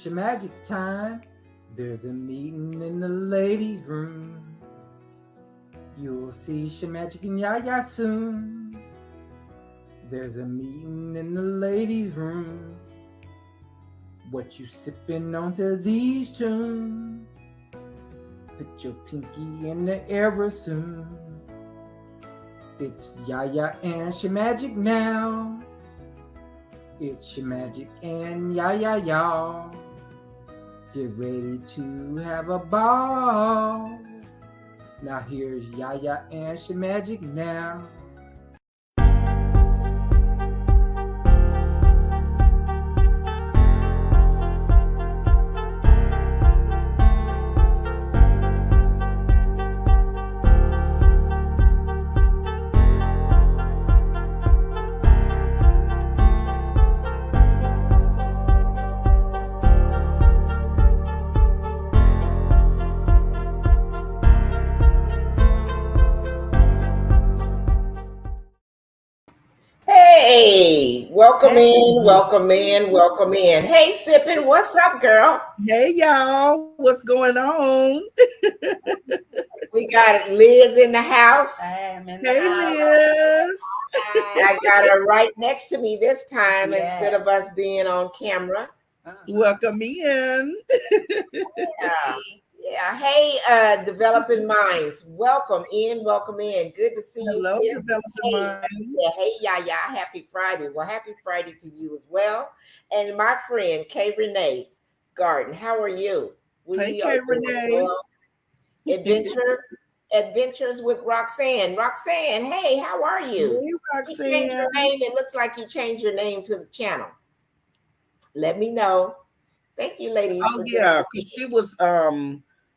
Shemagic time. There's a meeting in the ladies' room. You'll see Shemagic and Yaya soon. There's a meeting in the ladies' room. What you sipping on to these tunes? Put your pinky in the air real soon. It's Yaya and Shemagic now. It's Shemagic and Yaya, y'all. Get ready to have a ball. Now here's Yaya and Shemagic now. Hey, welcome in, welcome in, welcome in. Hey, Sippin', what's up, girl? Hey, y'all, what's going on? We got Liz in the house. Hey, Liz. I got her right next to me this time instead of us being on camera. Welcome in. Yeah. Hey, Developing Minds. Welcome in, welcome in. Good to see you. Hello, sis. Developing Minds. Hey, Yaya. Happy Friday. Well, happy Friday to you as well. And my friend, Kay Renee's Garden. How are you? Hey, Kay Renee. Well. Adventures with Roxanne. Roxanne, hey, how are you? Hey, Roxanne. You changed your name. It looks like you changed your name to the channel. Let me know. Thank you, ladies. Oh, yeah, because she was,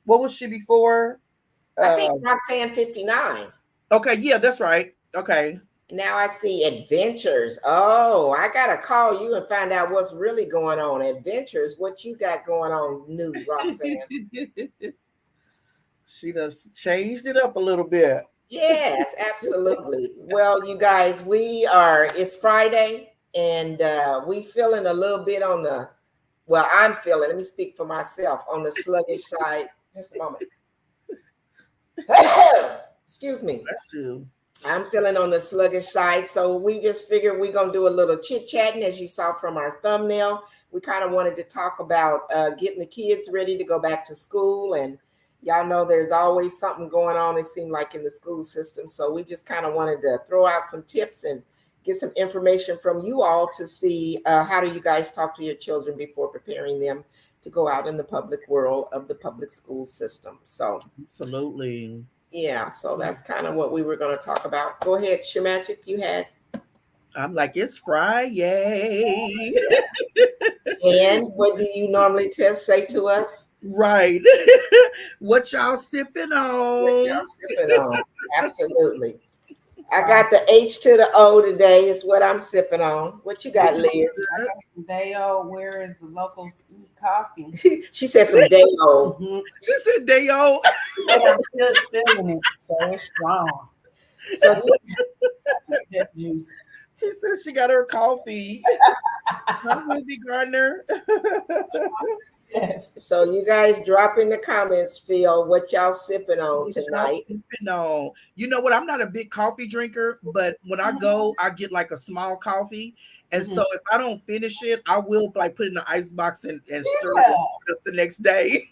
what was she before? I think Roxanne 59. Okay, yeah, that's right. Okay. Now I see Adventures. Oh, I got to call you and find out what's really going on. Adventures, what you got going on new, Roxanne? She just changed it up a little bit. Yes, absolutely. Well, you guys, it's Friday, and we feeling a little bit on the, well, I'm feeling, let me speak for myself, on the sluggish side. Just a moment. Excuse me. That's you. I'm feeling on the sluggish side, so we just figured we're going to do a little chit-chatting, as you saw from our thumbnail. We kind of wanted to talk about getting the kids ready to go back to school, and y'all know there's always something going on, it seemed like, in the school system. So we just kind of wanted to throw out some tips and get some information from you all to see how do you guys talk to your children before preparing them to go out in the public world of the public school system. So absolutely. Yeah, so that's kind of what we were going to talk about. Go ahead, Shemagic, you had. I'm like, it's Friday. And what do you normally say to us? Right. What y'all sipping on? What y'all sipping on? Absolutely. I got the H to the O today is what I'm sipping on. What you got, Liz? Day-O, where is the locals eat coffee? She said some Day-O. Mm-hmm. She said Day-O. I'm still feeling it, so it's strong. So juice. She says she got her coffee. I'm Ruby Gardner. Yes. So you guys drop in the comments, Phil, what y'all sipping on tonight. Sipping on. You know what? I'm not a big coffee drinker, but when I go, I get like a small coffee. And so if I don't finish it, I will like put it in the ice box and stir it up the next day.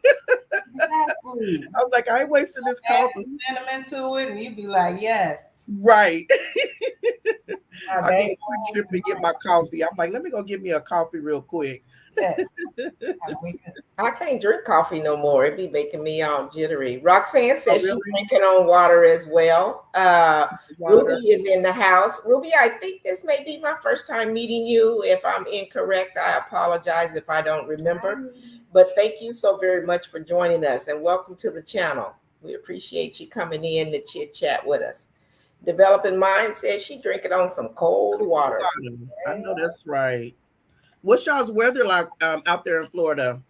Exactly. I'm like, I ain't wasting this coffee. Cinnamon to it, and you'd be like, yes. Right. I go to a trip and get my coffee. I'm like, let me go get me a coffee real quick. Yes. I can't drink coffee no more. It be making me all jittery. Roxanne says she's drinking on water as well. Ruby is in the house. Ruby, I think this may be my first time meeting you. If I'm incorrect, I apologize if I don't remember. But thank you so very much for joining us, and welcome to the channel. We appreciate you coming in to chit chat with us. Developing Mind says she drinking on some cold water. I know that's right. What's y'all's weather like out there in Florida?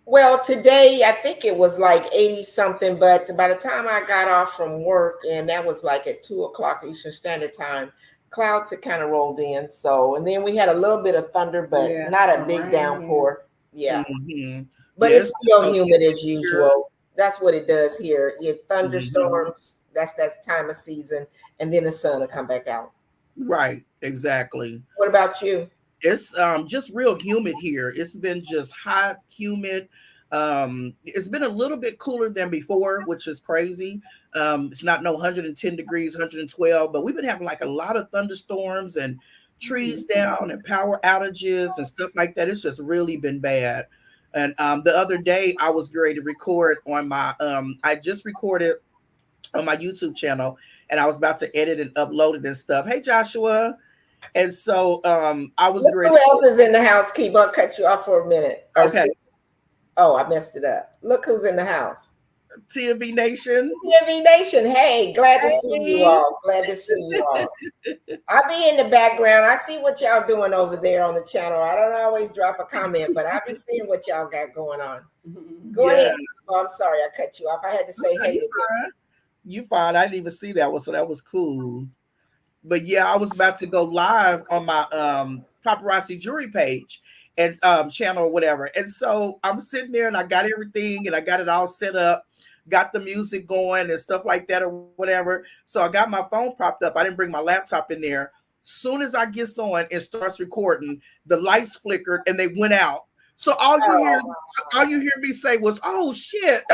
Well, today I think it was like 80 something, but by the time I got off from work, and that was like at 2 o'clock Eastern Standard Time, clouds had kind of rolled in. So, and then we had a little bit of thunder, but not a big downpour. Yeah. Mhm. But Yeah, it's still so humid as here. usual. That's what it does here. Your Mhm. thunderstorms, that's time of season, and then the sun will come back out. Right, exactly. What about you? It's just real humid here. It's been just hot, humid. It's been a little bit cooler than before, which is crazy. It's not no 110 degrees, 112, but we've been having like a lot of thunderstorms and trees down and power outages and stuff like that. It's just really been bad. And the other day I was ready to record on my I just recorded on my YouTube channel and I was about to edit and upload it and stuff. Hey Joshua. And so I was Look ready. who else is in the house. Keep on cut you off for a minute. Okay, Oh, I messed it up. Look who's in the house. TMV Nation. TMV Nation. Hey, glad to see you Hey. all. Glad to see you all. I'll be in the background. I see what y'all doing over there on the channel. I don't always drop a comment, but I've been seeing what y'all got going on. Go ahead. Oh, I'm sorry I cut you off. I had to say hey to them. You fine. I didn't even see that one, so that was cool. But yeah, I was about to go live on my paparazzi jewelry page and channel or whatever. And so I'm sitting there and I got everything and I got it all set up, got the music going and stuff like that or whatever. So I got my phone propped up. I didn't bring my laptop in there. Soon as I get on and starts recording, the lights flickered and they went out. So all you hear me say was, "Oh shit."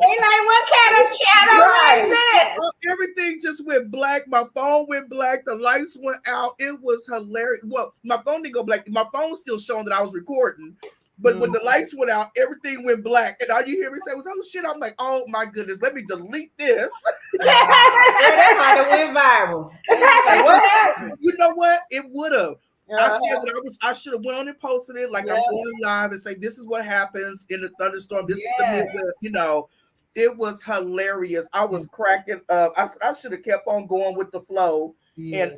They like, what kind of channel is this? Everything just went black. My phone went black. The lights went out. It was hilarious. Well, my phone didn't go black. My phone still showing that I was recording. But when the lights went out, everything went black. And all you hear me say was, "Oh shit." I'm like, "Oh my goodness, let me delete this." That might have went viral. Like, what happened? You know what? It would have. I said that I should have went on and posted it like I'm going live and say, "This is what happens in the thunderstorm. This is the Midwest." You know, it was hilarious. I was cracking up. I should have kept on going with the flow and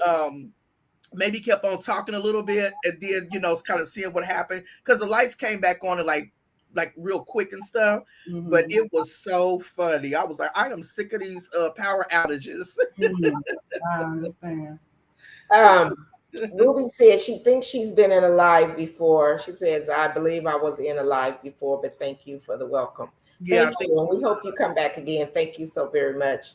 maybe kept on talking a little bit and then kind of seeing what happened because the lights came back on and like real quick and stuff. But it was so funny. I was like, I am sick of these power outages. I understand. Ruby said she thinks she's been in a live before. She says, I believe I was in a live before, but thank you for the welcome. Yeah, thank you. We hope you come back again. Thank you so very much.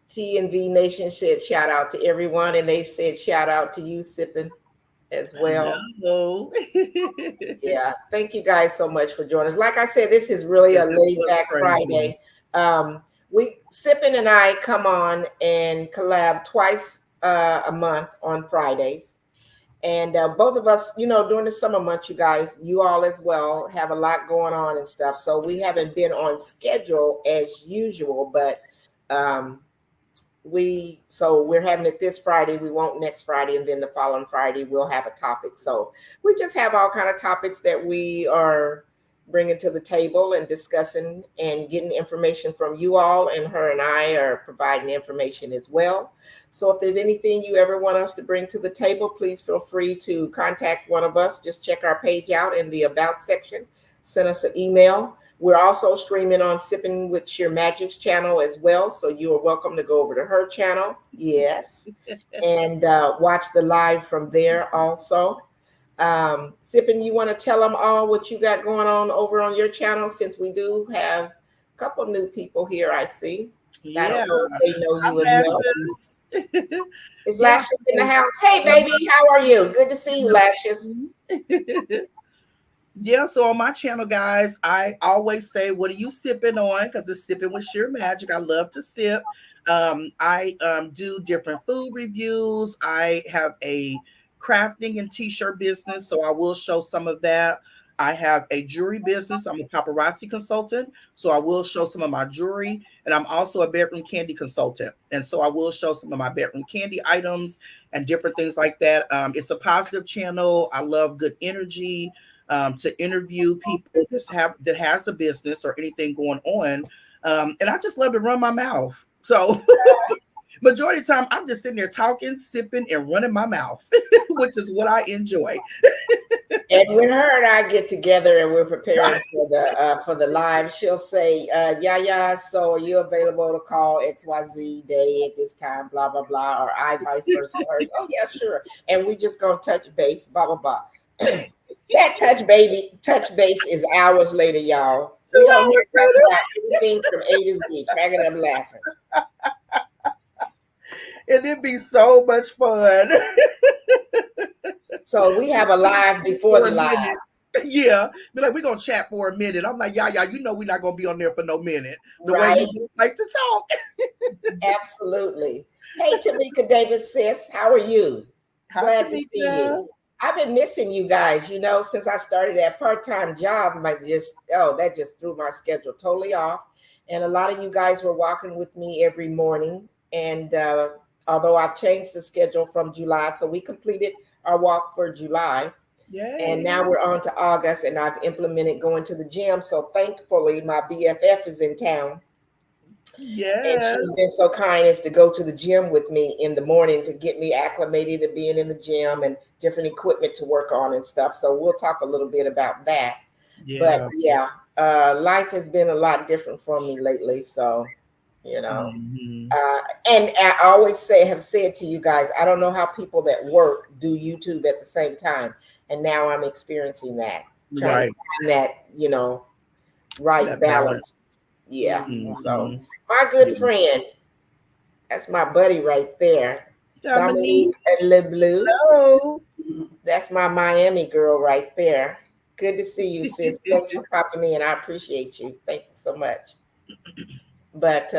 TNV Nation said shout out to everyone, and they said shout out to you, Sippin, as well. Yeah, thank you guys so much for joining us. Like I said, this is really a laid back Friday. Sippin and I come on and collab twice a month on Fridays. And both of us, during the summer months, you guys, you all as well, have a lot going on and stuff. So we haven't been on schedule as usual, but we're having it this Friday. We won't next Friday, and then the following Friday we'll have a topic. So we just have all kind of topics that we are bringing to the table and discussing and getting information from you all, and her and I are providing information as well. So if there's anything you ever want us to bring to the table, please feel free to contact one of us. Just check our page out in the About section. Send us an email. We're also streaming on Sipping with Sheer Magic's channel as well. So you are welcome to go over to her channel. Yes. And watch the live from there also. Sipping, you want to tell them all what you got going on over on your channel, since we do have a couple new people here, I see. Yeah. I don't know if they know you as well. Is Lashes in the house? Hey, baby, how are you? Good to see you, Lashes. Yeah, so on my channel, guys, I always say, what are you sipping on? Because it's Sipping with Sheer Magic. I love to sip. I do different food reviews. I have a crafting and t-shirt business, so I will show some of that. I have a jewelry business. I'm a paparazzi consultant, so I will show some of my jewelry. And I'm also a bedroom candy consultant. And so I will show some of my bedroom candy items and different things like that. It's a positive channel. I love good energy. To interview people that has a business or anything going on. And I just love to run my mouth. So majority of the time, I'm just sitting there talking, sipping, and running my mouth, which is what I enjoy. And when her and I get together and we're preparing for the live, she'll say, yeah, so are you available to call XYZ day at this time, blah, blah, blah, or I vice versa. Her, oh, yeah, sure. And we just gonna touch base, blah, blah, blah. That touch base is hours later, y'all. We don't hear talking about anything from A to Z, cracking up laughing. And it'd be so much fun. So we have a live before the live. Yeah, be like, we're gonna chat for a minute. I'm like, yeah, you know, we're not gonna be on there for no minute. The Right. way you like to talk. Absolutely. Hey, Tamika Davis, sis, how are you? Glad to see you. I've been missing you guys, you know, since I started that part-time job. That just threw my schedule totally off. And a lot of you guys were walking with me every morning. And although I've changed the schedule from July, so we completed our walk for July. Yeah. And now we're on to August, and I've implemented going to the gym. So thankfully, my BFF is in town. Yeah. And she's been so kind as to go to the gym with me in the morning to get me acclimated to being in the gym and different equipment to work on and stuff. So we'll talk a little bit about that. Yeah. But yeah, life has been a lot different for me lately. So, you know, and I always have said to you guys, I don't know how people that work do YouTube at the same time. And now I'm experiencing that. Trying to find that, you know, right balance. Yeah. So my good friend, that's my buddy right there, Dominique LeBlue. Hello. That's my Miami girl right there. Good to see you, sis. Thanks for popping in. I appreciate you. Thank you so much. But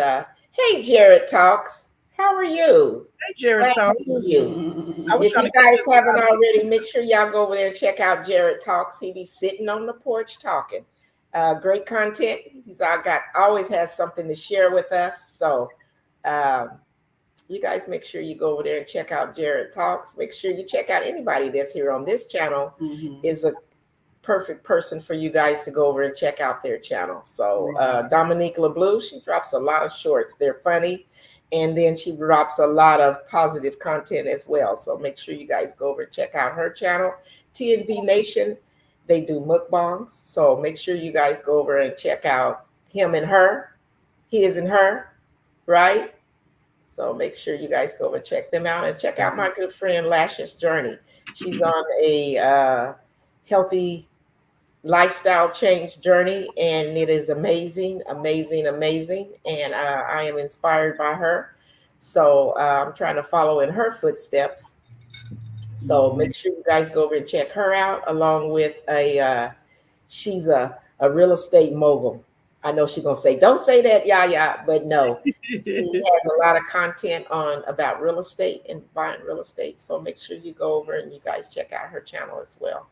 hey, Jared Talks, how are you? Hey, Jared Talks. If you guys haven't already, make sure y'all go over there and check out Jared Talks. He be sitting on the porch talking. Great content. He's always has something to share with us. So you guys make sure you go over there and check out Jared Talks. Make sure you check out anybody that's here on this channel is a perfect person for you guys to go over and check out their channel. So Dominique LeBlue, she drops a lot of shorts. They're funny. And then she drops a lot of positive content as well. So make sure you guys go over and check out her channel. TNV Nation, they do mukbangs. So make sure you guys go over and check out him and her, his and her, right? So make sure you guys go over and check them out and check out my good friend Lashes Journey. She's on a healthy lifestyle change journey, and it is amazing, amazing, amazing. And I am inspired by her. So I'm trying to follow in her footsteps. So make sure you guys go over and check her out, along with she's a real estate mogul. I know she's gonna say, don't say that, yeah, but no. She has a lot of content about real estate and buying real estate. So make sure you go over and you guys check out her channel as well.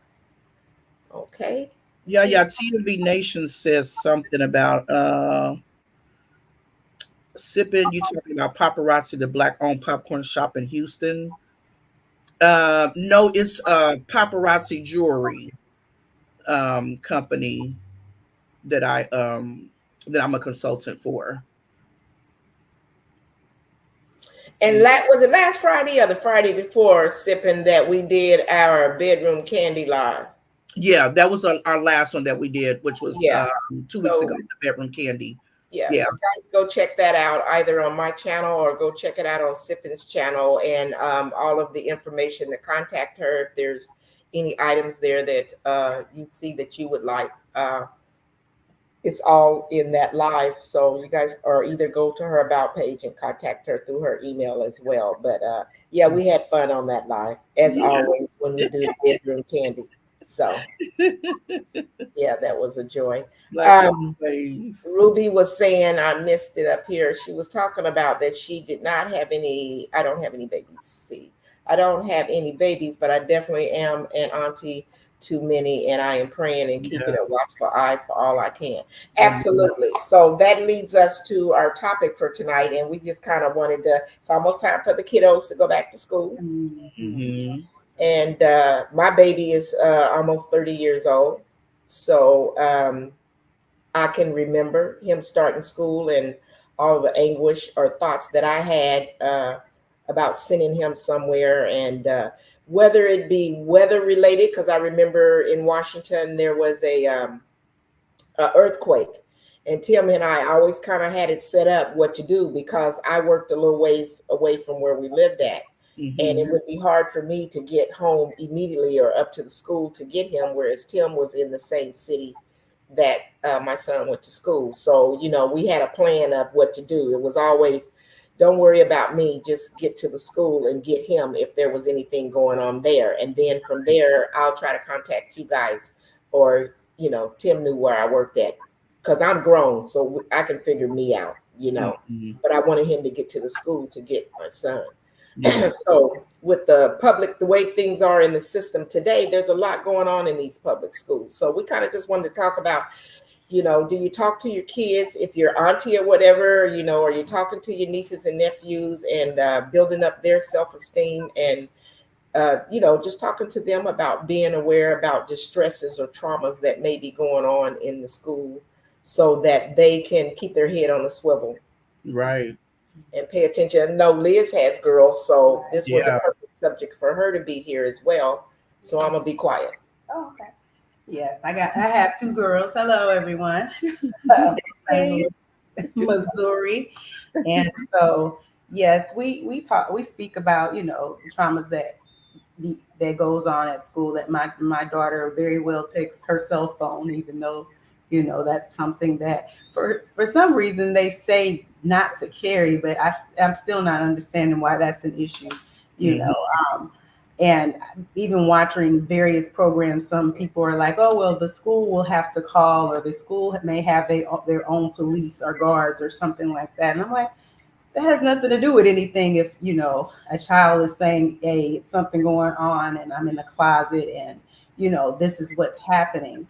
Okay. Yeah. TNV Nation says something about sipping. You talking about Paparazzi, the black-owned popcorn shop in Houston? No, it's Paparazzi Jewelry company that I'm a consultant for. And was it last Friday or the Friday before sipping that we did our bedroom candy live? Yeah, that was our last one that we did, which was 2 weeks ago, the bedroom candy. Yeah. Guys, go check that out either on my channel or go check it out on Sippin's channel, and all of the information to contact her if there's any items there that you see that you would like. It's all in that live. So you guys are either go to her about page and contact her through her email as well. But yeah, we had fun on that live as always when we do the bedroom candy. So yeah, that was a joy. Ruby was saying, I missed it up here. She was talking about that she did not have any. I don't have any babies. See, I don't have any babies, but I definitely am an auntie to many, and I am praying and keeping a watchful eye for all I can. Absolutely. So that leads us to our topic for tonight, and we just kind of wanted to. It's almost time for the kiddos to go back to school. Mm-hmm. And my baby is almost 30 years old. So I can remember him starting school and all the anguish or thoughts that I had about sending him somewhere, and whether it be weather related, because I remember in Washington there was a earthquake, and Tim and I always kind of had it set up what to do, because I worked a little ways away from where we lived at. Mhm. And it would be hard for me to get home immediately or up to the school to get him, whereas Tim was in the same city that my son went to school. So, you know, we had a plan of what to do. It was always, don't worry about me, just get to the school and get him if there was anything going on there. And then from there, I'll try to contact you guys, or, you know, Tim knew where I worked at, because I'm grown, so I can figure me out, you know. Mhm. But I wanted him to get to the school to get my son. Yeah. So with the public, the way things are in the system today, there's a lot going on in these public schools. So we kind of just wanted to talk about, you know, do you talk to your kids, if you're auntie or whatever, you know, are you talking to your nieces and nephews and building up their self-esteem, and you know, just talking to them about being aware about distresses or traumas that may be going on in the school, so that they can keep their head on a swivel Right. and pay attention. I know Liz has girls, so this was Yeah. a perfect subject for her to be here as well. So I'm gonna be quiet. Oh, okay. Yes, I have 2 girls. Hello, everyone. Hey. Missouri, and so yes, we speak about, you know, traumas that goes on at school. That my daughter very well takes her cell phone, even though, you know, that's something that for some reason they say not to carry, but I'm still not understanding why that's an issue, you know. And even watching various programs, some people are like, oh, well, the school will have to call, or the school may have their own police or guards or something like that. And I'm like, that has nothing to do with anything. If, you know, a child is saying, hey, it's something going on and I'm in the closet and, you know, this is what's happening.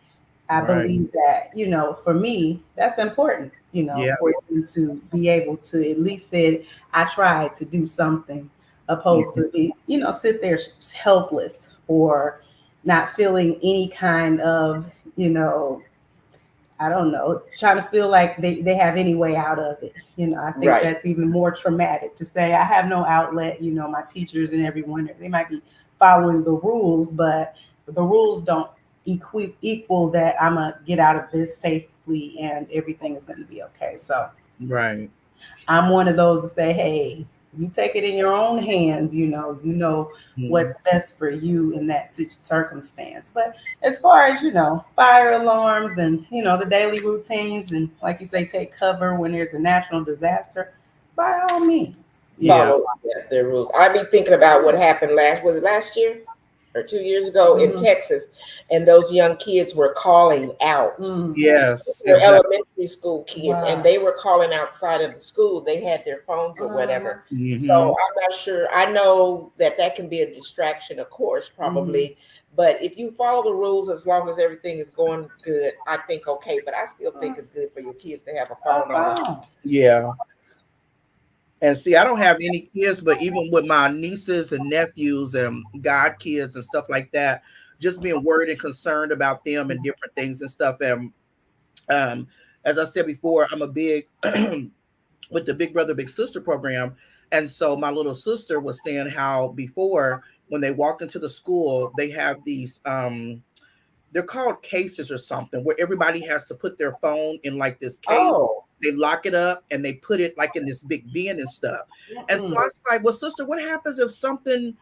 I Right. believe that, you know, for me, that's important, you know, Yeah. for you to be able to at least say, I tried to do something, opposed to be, you know, sit there helpless or not feeling any kind of, you know, I don't know, trying to feel like they have any way out of it. You know, I think Right. that's even more traumatic, to say I have no outlet. You know, my teachers and everyone, they might be following the rules, but the rules don't equal that I'm gonna get out of this safely and everything is gonna be okay. So Right. I'm one of those to say, hey, you take it in your own hands, you know what's best for you in that circumstance. But as far as, you know, fire alarms and, you know, the daily routines, and like you say, take cover when there's a natural disaster, by all means. Yeah. Follow their rules. I be thinking about what happened was it last year or 2 years ago in Texas, and those young kids were calling out. Yes. They're Exactly. elementary school kids, Wow. and they were calling outside of the school. They had their phones or whatever. So I'm not sure. I know that can be a distraction, of course, probably. But if you follow the rules, as long as everything is going good, I think okay. But I still think it's good for your kids to have a phone on. Yeah. And see, I don't have any kids, but even with my nieces and nephews and god kids and stuff like that, just being worried and concerned about them and different things and stuff. And as I said before, I'm a big with the Big Brother Big Sister program. And so my little sister was saying how before, when they walk into the school, they have these they're called cases or something, where everybody has to put their phone in like this case. Oh. They lock it up and they put it like in this big bin and stuff. And so I was like, well, sister, what happens if something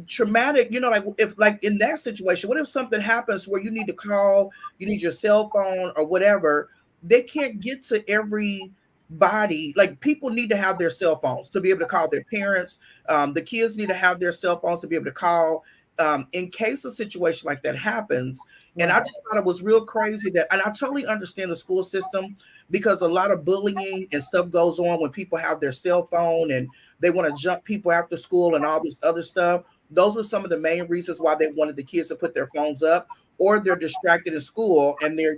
traumatic, you know, like if like in that situation, what if something happens where you need to call, you need your cell phone or whatever? They can't get to everybody. Like, people need to have their cell phones to be able to call their parents. The kids need to have their cell phones to be able to call in case a situation like that happens. And I just thought it was real crazy that, and I totally understand the school system, because a lot of bullying and stuff goes on when people have their cell phone and they want to jump people after school and all this other stuff. Those were some of the main reasons why they wanted the kids to put their phones up, or they're distracted in school and they're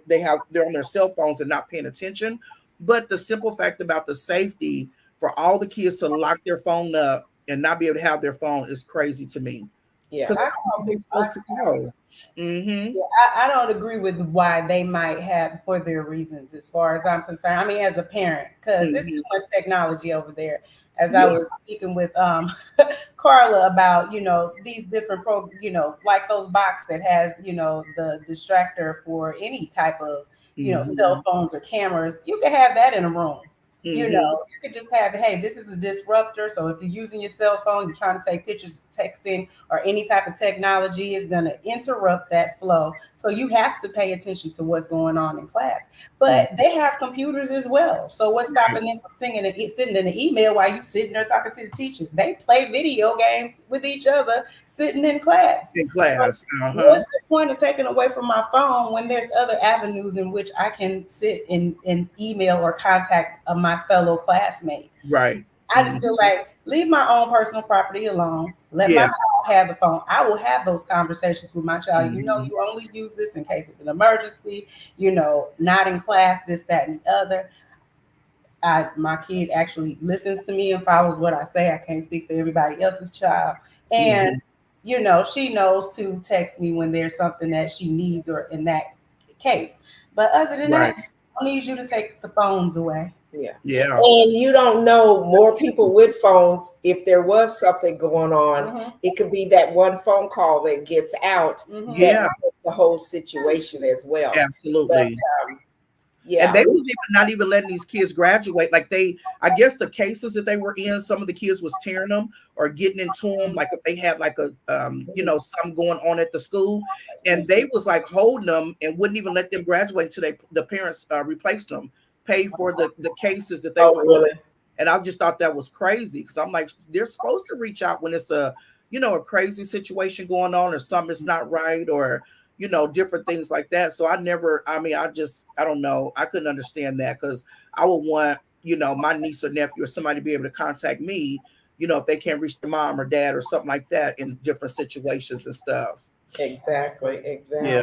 on their cell phones and not paying attention. But the simple fact about the safety for all the kids to lock their phone up and not be able to have their phone is crazy to me. Yeah. Because they're supposed to go. Yeah, I don't agree with why they might have for their reasons, as far as I'm concerned. I mean, as a parent, because there's too much technology over there. As I was speaking with Carla about, these different like those box that has, the distractor for any type of, cell phones or cameras. You can have that in a room. You could just have, hey, this is a disruptor. So if you're using your cell phone, you're trying to take pictures, texting, or any type of technology, is going to interrupt that flow. So you have to pay attention to what's going on in class. But they have computers as well. So what's stopping them from sitting in an email while you sitting there talking to the teachers? They play video games with each other sitting in class. What's the point of taking away from my phone when there's other avenues in which I can sit and email or contact my fellow classmate? Right. I just feel like, leave my own personal property alone. Let my child have the phone. I will have those conversations with my child. You only use this in case of an emergency, not in class, this, that, and the other. My kid actually listens to me and follows what I say. I can't speak for everybody else's child. And she knows to text me when there's something that she needs or in that case. But other than that, I don't need you to take the phones away. Yeah. And you don't know more people with phones. If there was something going on, it could be that one phone call that gets out. The whole situation as well. Absolutely. But, and they was not even letting these kids graduate. Like I guess the cases that they were in, some of the kids was tearing them or getting into them. Like if they had like a, something going on at the school, and they was like holding them and wouldn't even let them graduate until the parents replaced them, paid for the cases that they were in. And I just thought that was crazy, because I'm like, they're supposed to reach out when it's a crazy situation going on or something's not right, or different things like that. So I don't know. I couldn't understand that, because I would want, my niece or nephew or somebody to be able to contact me, if they can't reach their mom or dad or something like that in different situations and stuff. Exactly. Yeah.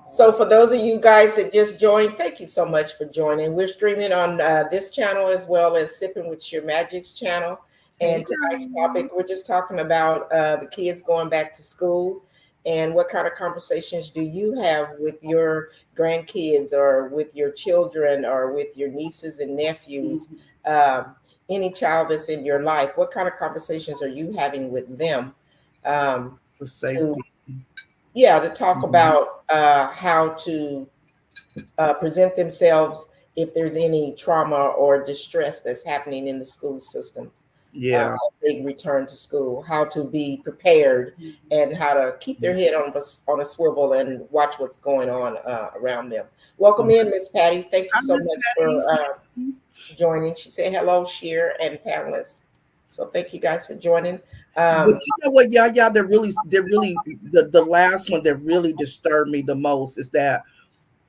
So for those of you guys that just joined, thank you so much for joining. We're streaming on this channel as well as Sipping with Your Magic's channel. And tonight's topic, we're just talking about the kids going back to school. And what kind of conversations do you have with your grandkids or with your children or with your nieces and nephews? Any child that's in your life, what kind of conversations are you having with them? For safety. To talk about how to present themselves if there's any trauma or distress that's happening in the school system. They return to school, how to be prepared and how to keep their head on a swivel and watch what's going on around them. Welcome in, Miss Patty. Thank you so much for joining. She said hello, Sheer and panelists. So thank you guys for joining. But you know what, they're really the last one that really disturbed me the most is that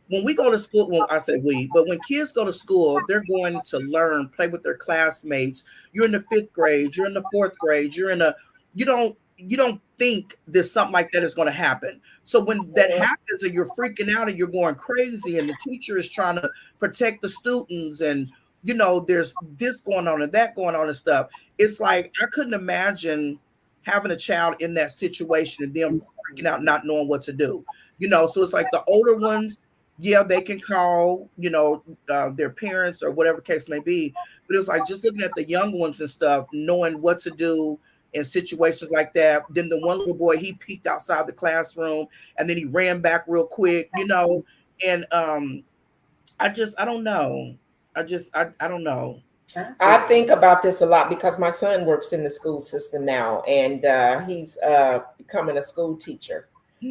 when we go to school, well, I say we, but when kids go to school, they're going to learn, play with their classmates. You're in the 5th grade, you're in the 4th grade, you don't think that something like that is going to happen. So when that happens and you're freaking out and you're going crazy and the teacher is trying to protect the students and there's this going on and that going on and stuff, it's like I couldn't imagine having a child in that situation and them freaking out, not knowing what to do. So it's like the older ones, they can call, their parents or whatever case may be. But it's like just looking at the young ones and stuff, knowing what to do in situations like that. Then the one little boy, he peeked outside the classroom and then he ran back real quick, and I don't know. I don't know. I think about this a lot because my son works in the school system now, and he's becoming a school teacher.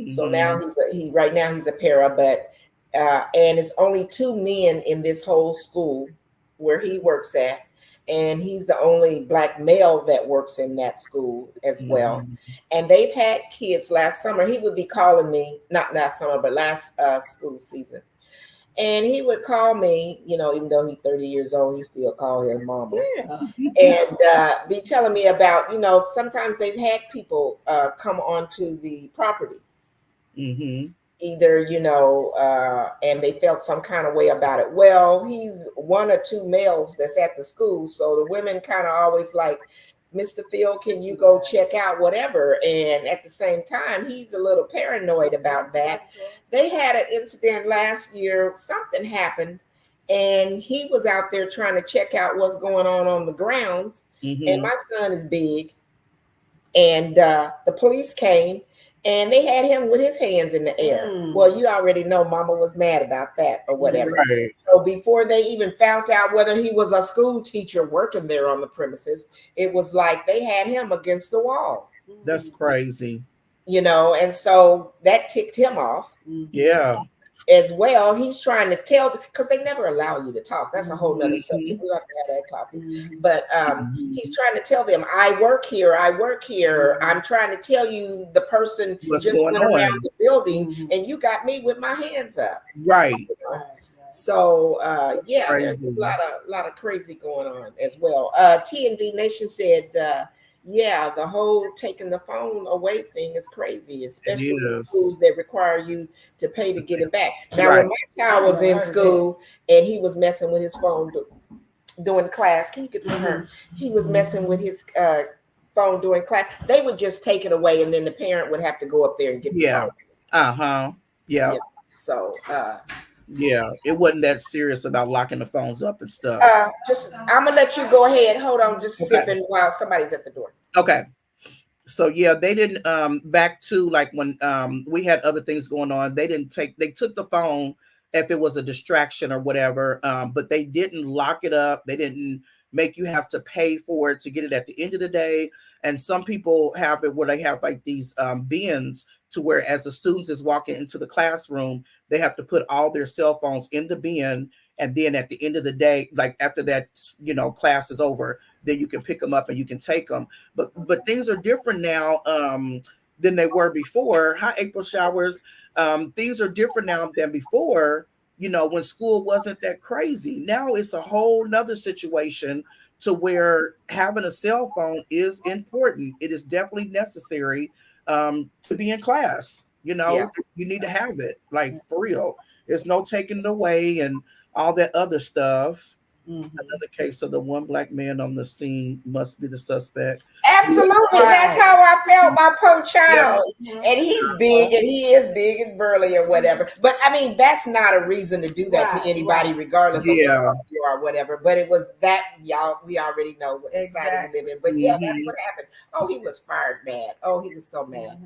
So now right now he's a para, but and it's only 2 men in this whole school where he works at, and he's the only Black male that works in that school as well. And they've had kids last summer. He would be calling me, not last summer, but last school season. And he would call me, even though he's 30 years old, he still call him mama. And be telling me about, sometimes they've had people come onto the property. Either, and they felt some kind of way about it. Well, he's 1 or 2 males that's at the school. So the women kind of always like, Mr. Phil, can you go check out whatever? And at the same time, he's a little paranoid about that. They had an incident last year, something happened, and he was out there trying to check out what's going on the grounds. And my son is big, and the police came, and they had him with his hands in the air. Well, you already know Mama was mad about that or whatever. Right. So before they even found out whether he was a school teacher working there on the premises, it was like they had him against the wall. That's crazy. You know, and so that ticked him off. Yeah. As well, he's trying to tell, because they never allow you to talk. That's a whole nother subject. We have to have that topic. But he's trying to tell them, I work here. I'm trying to tell you the person What's just going went on? around the building and you got me with my hands up. Right. You know? So yeah, Crazy. there's a lot of crazy going on as well. TNV Nation said, yeah, the whole taking the phone away thing is crazy, especially in schools that require you to pay to get it back. Now, when my child was in school and he was messing with his phone during class, can you get to her? He was messing with his phone during class. They would just take it away, and then the parent would have to go up there and get the phone. Yeah. So yeah, it wasn't that serious about locking the phones up and stuff. I'm gonna let you go ahead. Hold on, just sipping while somebody's at the door. Okay. So yeah, they didn't back to like when we had other things going on, they took the phone if it was a distraction or whatever, but they didn't lock it up. They didn't make you have to pay for it to get it at the end of the day. And some people have it where they have like these bins to where as the students is walking into the classroom, they have to put all their cell phones in the bin. And then at the end of the day, like after that, you know, class is over, then you can pick them up and you can take them. But things are different now than they were before. Hi, April Showers. Things are different now than before, you know, when school wasn't that crazy. Now it's a whole nother situation to where having a cell phone is important. It is definitely necessary to be in class. You know, you need to have it, like for real. There's no taking it away and all that other stuff. Another case of the one black man on the scene must be the suspect. Absolutely. That's how I felt my poor child. And he's big and he is big and burly or whatever. But I mean, that's not a reason to do that to anybody, regardless of where you are or whatever. But it was that, y'all, we already know what society we live in. But yeah, that's what happened. Oh, he was fired mad. Oh, he was so mad.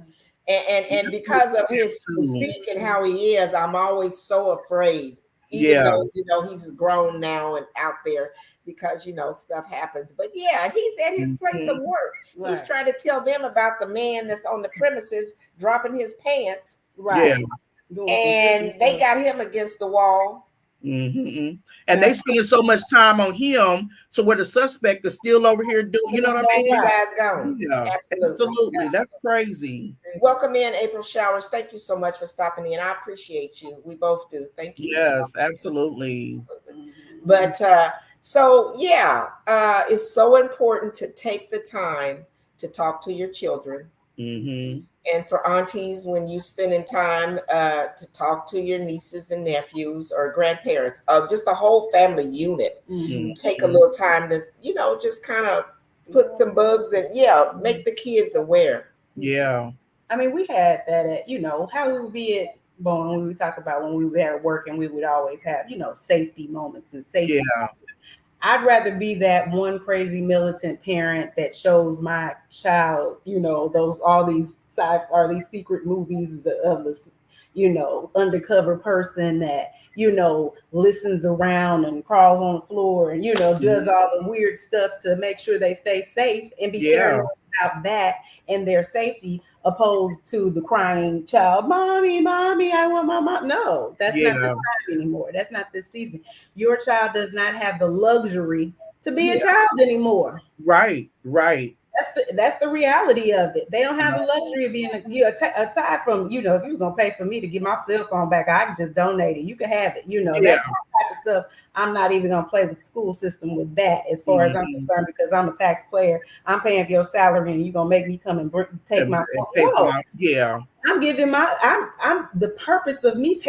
And because of his physique and how he is, I'm always so afraid. Even though, you know, he's grown now and out there because, you know, stuff happens. But yeah, he's at his place of work. He's trying to tell them about the man that's on the premises dropping his pants. And they got him against the wall. And they spending so much time on him to where the suspect is still over here doing, you know what I mean? You guys gone. Yeah, absolutely. That's crazy. Welcome in, April Showers. Thank you so much for stopping in. I appreciate you. We both do. Thank you. Yes, absolutely. But so yeah, it's so important to take the time to talk to your children. And for aunties, when you spending time to talk to your nieces and nephews or grandparents, just the whole family unit, take a little time to, you know, just kind of put some bugs and make the kids aware. I mean, we had that at, you know, how we would be at when we talk about when we were at work and we would always have, you know, safety moments and safety. I'd rather be that one crazy militant parent that shows my child, you know, all these secret movies of this, you know, undercover person that, you know, listens around and crawls on the floor and, you know, does all the weird stuff to make sure they stay safe and be careful about that and their safety, opposed to the crying child, mommy, I want my mom. No, that's not the time anymore. That's not this season. Your child does not have the luxury to be a child anymore. Right. That's the reality of it. They don't have the luxury of being aside from, you know, if you're gonna pay for me to get my cell phone back, I can just donate it. You can have it, you know, that type of stuff. I'm not even gonna play with the school system with that as far as I'm concerned, because I'm a taxpayer. I'm paying for your salary and you're gonna make me come and take my phone. No. I'm giving I'm the purpose of me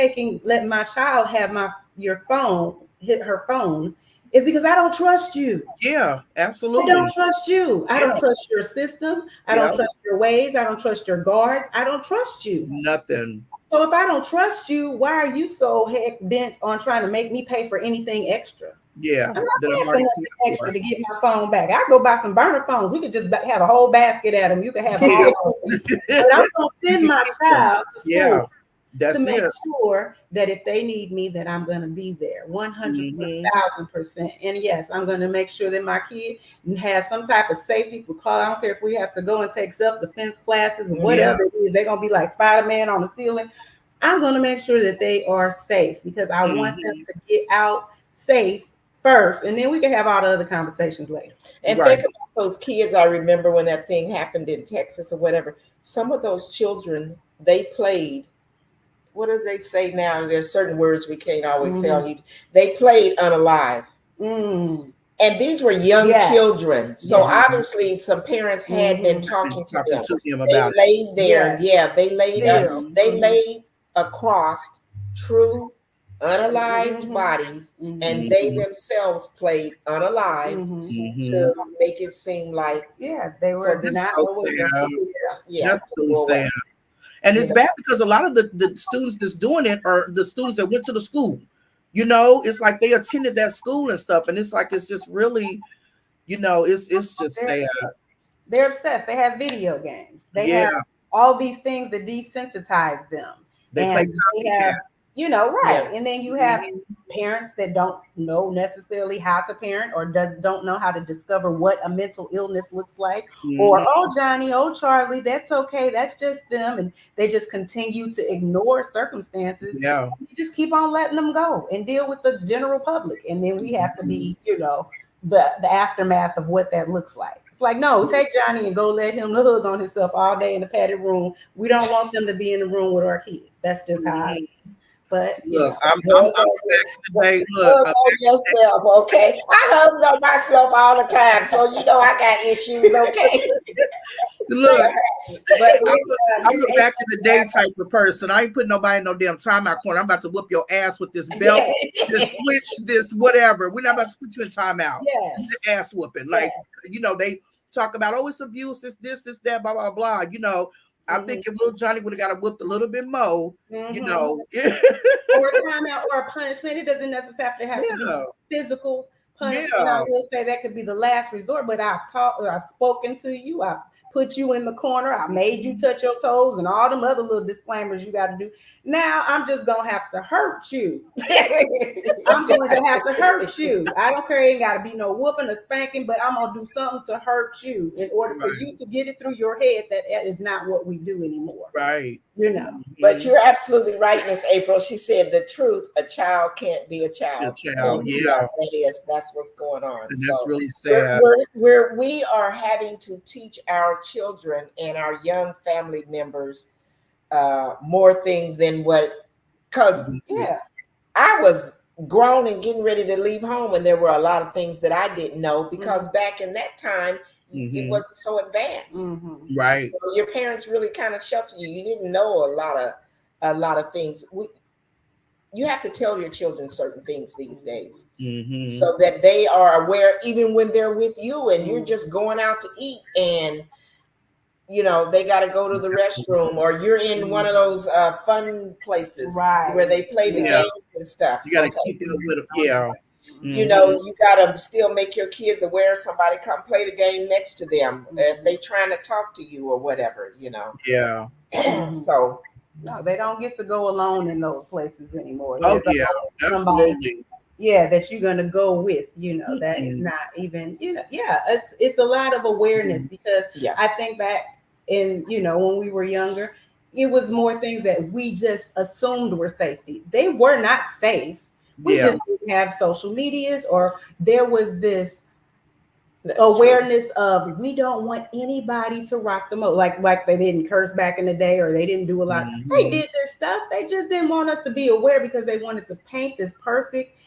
letting my child have hit her phone It's because I don't trust you. Yeah, I absolutely. don't trust you. I Yeah. don't trust your system. I Yeah. don't trust your ways. I don't trust your guards. I don't trust you. Nothing. So if I don't trust you, why are you so heck bent on trying to make me pay for anything extra? Yeah. I'm not that I'm paying for already nothing paying extra for. to get my phone back. I go buy some burner phones. We could just have a whole basket at them. You can have all of them. But I'm going to send my child to school Yeah, that's to make it. sure that if they need me, that I'm going to be there 100,000%. And yes, I'm going to make sure that my kid has some type of safety precaution. I don't care if we have to go and take self-defense classes or whatever it is. They're going to be like Spider-Man on the ceiling. I'm going to make sure that they are safe because I want them to get out safe first, and then we can have all the other conversations later. And Right. think about those kids. I remember when that thing happened in Texas or whatever. Some of those children, they played. What do they say now? There's certain words we can't always say on you. They played unalive. Mm. And these were young Yes. children. So Yes. obviously some parents had been talking to them. him They about it. laid there. Yes. Yeah, they laid Still. they laid across true unalived Mhm. bodies, Mhm. and they themselves played unalive Mhm. to make it seem like Yeah, they were this not. so sad. yeah, That's to really go away. sad. And it's You know. bad because a lot of the students that's doing it are the students that went to the school. You know, it's like they attended that school and stuff, and it's like it's just really, you know, it's just sad. They're obsessed. They have video games. They Yeah. have all these things that desensitize them. They play And they have, you know, right. Yeah. And then you have parents that don't know necessarily how to parent or don't know how to discover what a mental illness looks like. Or, oh, Johnny, oh, Charlie, that's okay. That's just them. And they just continue to ignore circumstances. Yeah. You just keep on letting them go and deal with the general public. And then we have to be, you know, the aftermath of what that looks like. It's like, no, take Johnny and go let him hug on himself all day in the padded room. We don't want them to be in the room with our kids. That's just how I But look, I'm back today. Look, hug on yourself, okay? I hugs on myself all the time, so you know I got issues, okay? look, But I'm a back in the day type of person. I ain't putting nobody in no damn timeout corner. I'm about to whoop your ass with this belt, this switch, this whatever. We're not about to put you in timeout. Yes. Ass whooping. Like, you know, they talk about, oh, it's abuse, it's this, it's that, blah, blah, blah. You know, I think if little Johnny would have got a whooped a little bit more, you know. Or a timeout or a punishment. It doesn't necessarily have to be physical punishment. I will say that could be the last resort, but I've taught or I've spoken to you. I've put you in the corner. I made you touch your toes and all them other little disclaimers you got to do. Now I'm just going to have to hurt you. I'm going to have to hurt you. I don't care. It ain't got to be no whooping or spanking, but I'm going to do something to hurt you in order for you to get it through your head that is not what we do anymore. Right. You know. But you're absolutely right, Miss April. She said the truth. A child can't be a child. A child, yeah. That's what's going on. And that's really sad. We are having to teach our children and our young family members more things than what, because I was grown and getting ready to leave home, and there were a lot of things that I didn't know because back in that time it wasn't so advanced. Right. So your parents really kind of sheltered you. You didn't know a lot of things. You have to tell your children certain things these days so that they are aware, even when they're with you and you're just going out to eat and, you know, they got to go to the restroom, or you're in one of those fun places where they play the games and stuff. You got to keep it with them. You know, you got to still make your kids aware somebody come play the game next to them if they trying to talk to you or whatever, you know. Yeah. So. No, they don't get to go alone in those places anymore. Oh, yeah, absolutely. Yeah, that you're going to go with, you know, that is not even, you know, it's a lot of awareness because I think back in, you know, when we were younger, it was more things that we just assumed were safety. They were not safe. We just didn't have social medias, or there was this awareness of we don't want anybody to rock the boat. Like they didn't curse back in the day, or they didn't do a lot. They did this stuff. They just didn't want us to be aware because they wanted to paint this perfect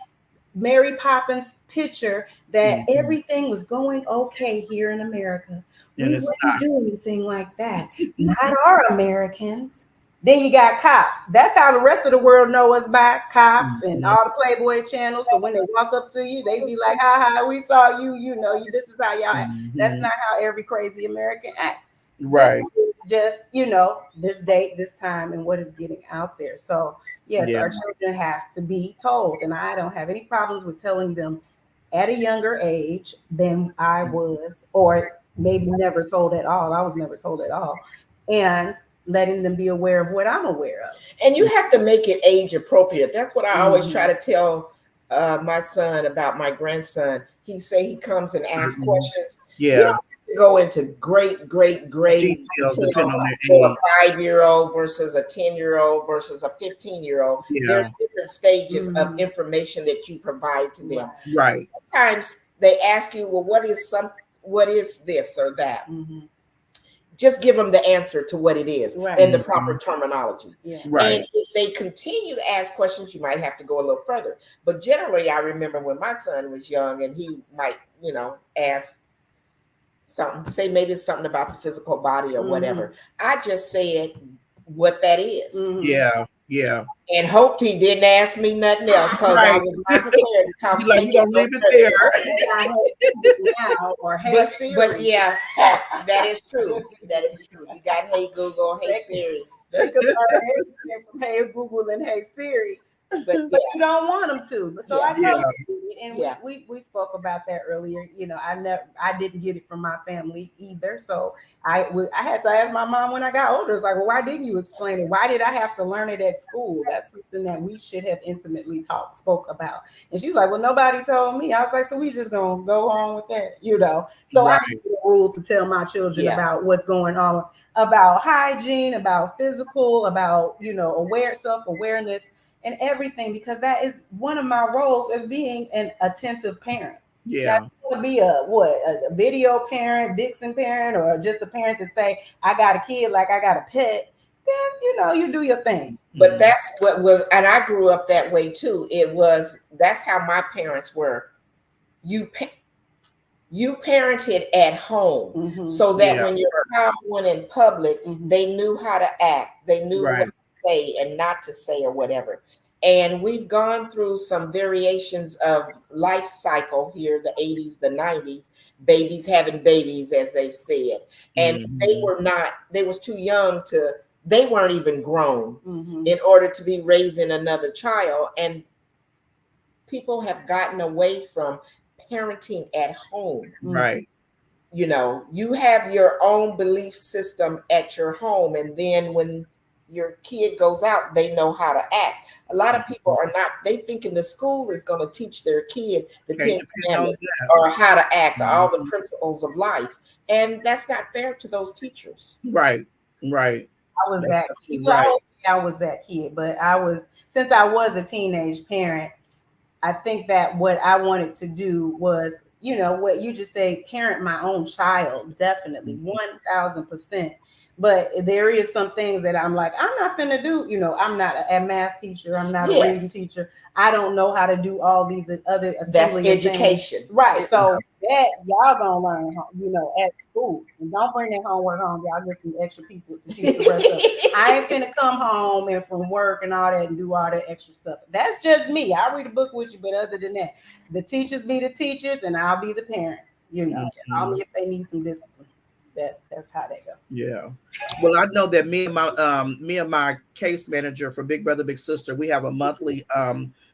Mary Poppins picture that everything was going okay here in America. We wouldn't do anything like that. Not our Americans. Then you got cops. That's how the rest of the world know us by cops and all the Playboy channels. So when they walk up to you, they be like, "Ha ha, we saw you. You know, you. This is how y'all act." That's not how every crazy American acts. Right. This is just, you know, this date, this time, and what is getting out there. So yes, Yeah. our children have to be told, and I don't have any problems with telling them at a younger age than I was, or maybe never told at all. I was never told at all, and letting them be aware of what I'm aware of. And you have to make it age appropriate. That's what I always Mhm. try to tell my son about my grandson. He say he comes and asks Mhm. questions. You Yeah. don't have to go into great grades Details to depending on their for age. a 5-year-old versus a 10-year-old versus a 15-year-old. Yeah. There's different stages Mhm. of information that you provide to them. Right. Sometimes they ask you, well, what is this or that? Mhm. Just give them the answer to what it is Right. and the proper terminology. Yeah. Right. And if they continue to ask questions, you might have to go a little further. But generally, I remember when my son was young and he might, ask something, say maybe it's something about the physical body or whatever. I just said what that is Mhm. Yeah. Yeah. and hoped he didn't ask me nothing else because I Right. was not prepared to talk You to like, him. you gonna leave it there. I hate now or hey Siri. But yeah, so that is true. That is true. You got Hey Google, Hey Siri. They could learn everything from Hey Google and Hey Siri, but you don't want them to. But so I told you, and Yeah. we spoke about that earlier. You know, I didn't get it from my family either. So I had to ask my mom when I got older. It's like, well, why didn't you explain it? Why did I have to learn it at school? That's something that we should have intimately spoke about. And she's like, well, nobody told me. I was like, so we just gonna go on with that, you know. So I Right. made a rule to tell my children Yeah. about what's going on, about hygiene, about physical, about, you know, self-awareness and everything, because that is one of my roles as being an attentive parent. Now, Yeah. you want to be a video parent, vixen parent, or just a parent to say, I got a kid like I got a pet, then, you know, you do your thing. But that's what was, and I grew up that way too. That's how my parents were. You parented at home, Mhm. so that Yeah. when your child went in public, Mhm. they knew how to act. They knew Right. what to say and not to say or whatever. And we've gone through some variations of life cycle here, the 80s, the 90s, babies having babies, as they've said. And Mhm. they was too young they weren't even grown Mhm. in order to be raising another child. And people have gotten away from parenting at home. Right. You have your own belief system at your home, and then when your kid goes out, they know how to act. A lot of people are not, they thinking the school is going to teach their kid the Can't 10 depend on commandments that. or how to act, all the Mhm. principles of life. And that's not fair to those teachers. Right. Right. I was That's that kid. absolutely Well, right. I was that kid, but since I was a teenage parent, I think that what I wanted to do was, you know, what you just say, parent my own child, definitely, 1000%. But there is some things that I'm like, I'm not finna do. You know, I'm not a math teacher. I'm not a reading Yes, teacher. I don't know how to do all these other that's assembly things. education. Right. So that y'all gonna learn, you know, at school. And don't bring that homework home. Y'all get some extra people to teach the rest of it. I ain't finna come home and from work and all that and do all that extra stuff. That's just me. I'll read a book with you, but other than that, the teachers be the teachers and I'll be the parent, you know, only if they need some discipline. That's how they go. Yeah. Well, I know that me and my case manager for Big Brother Big Sister, we have a monthly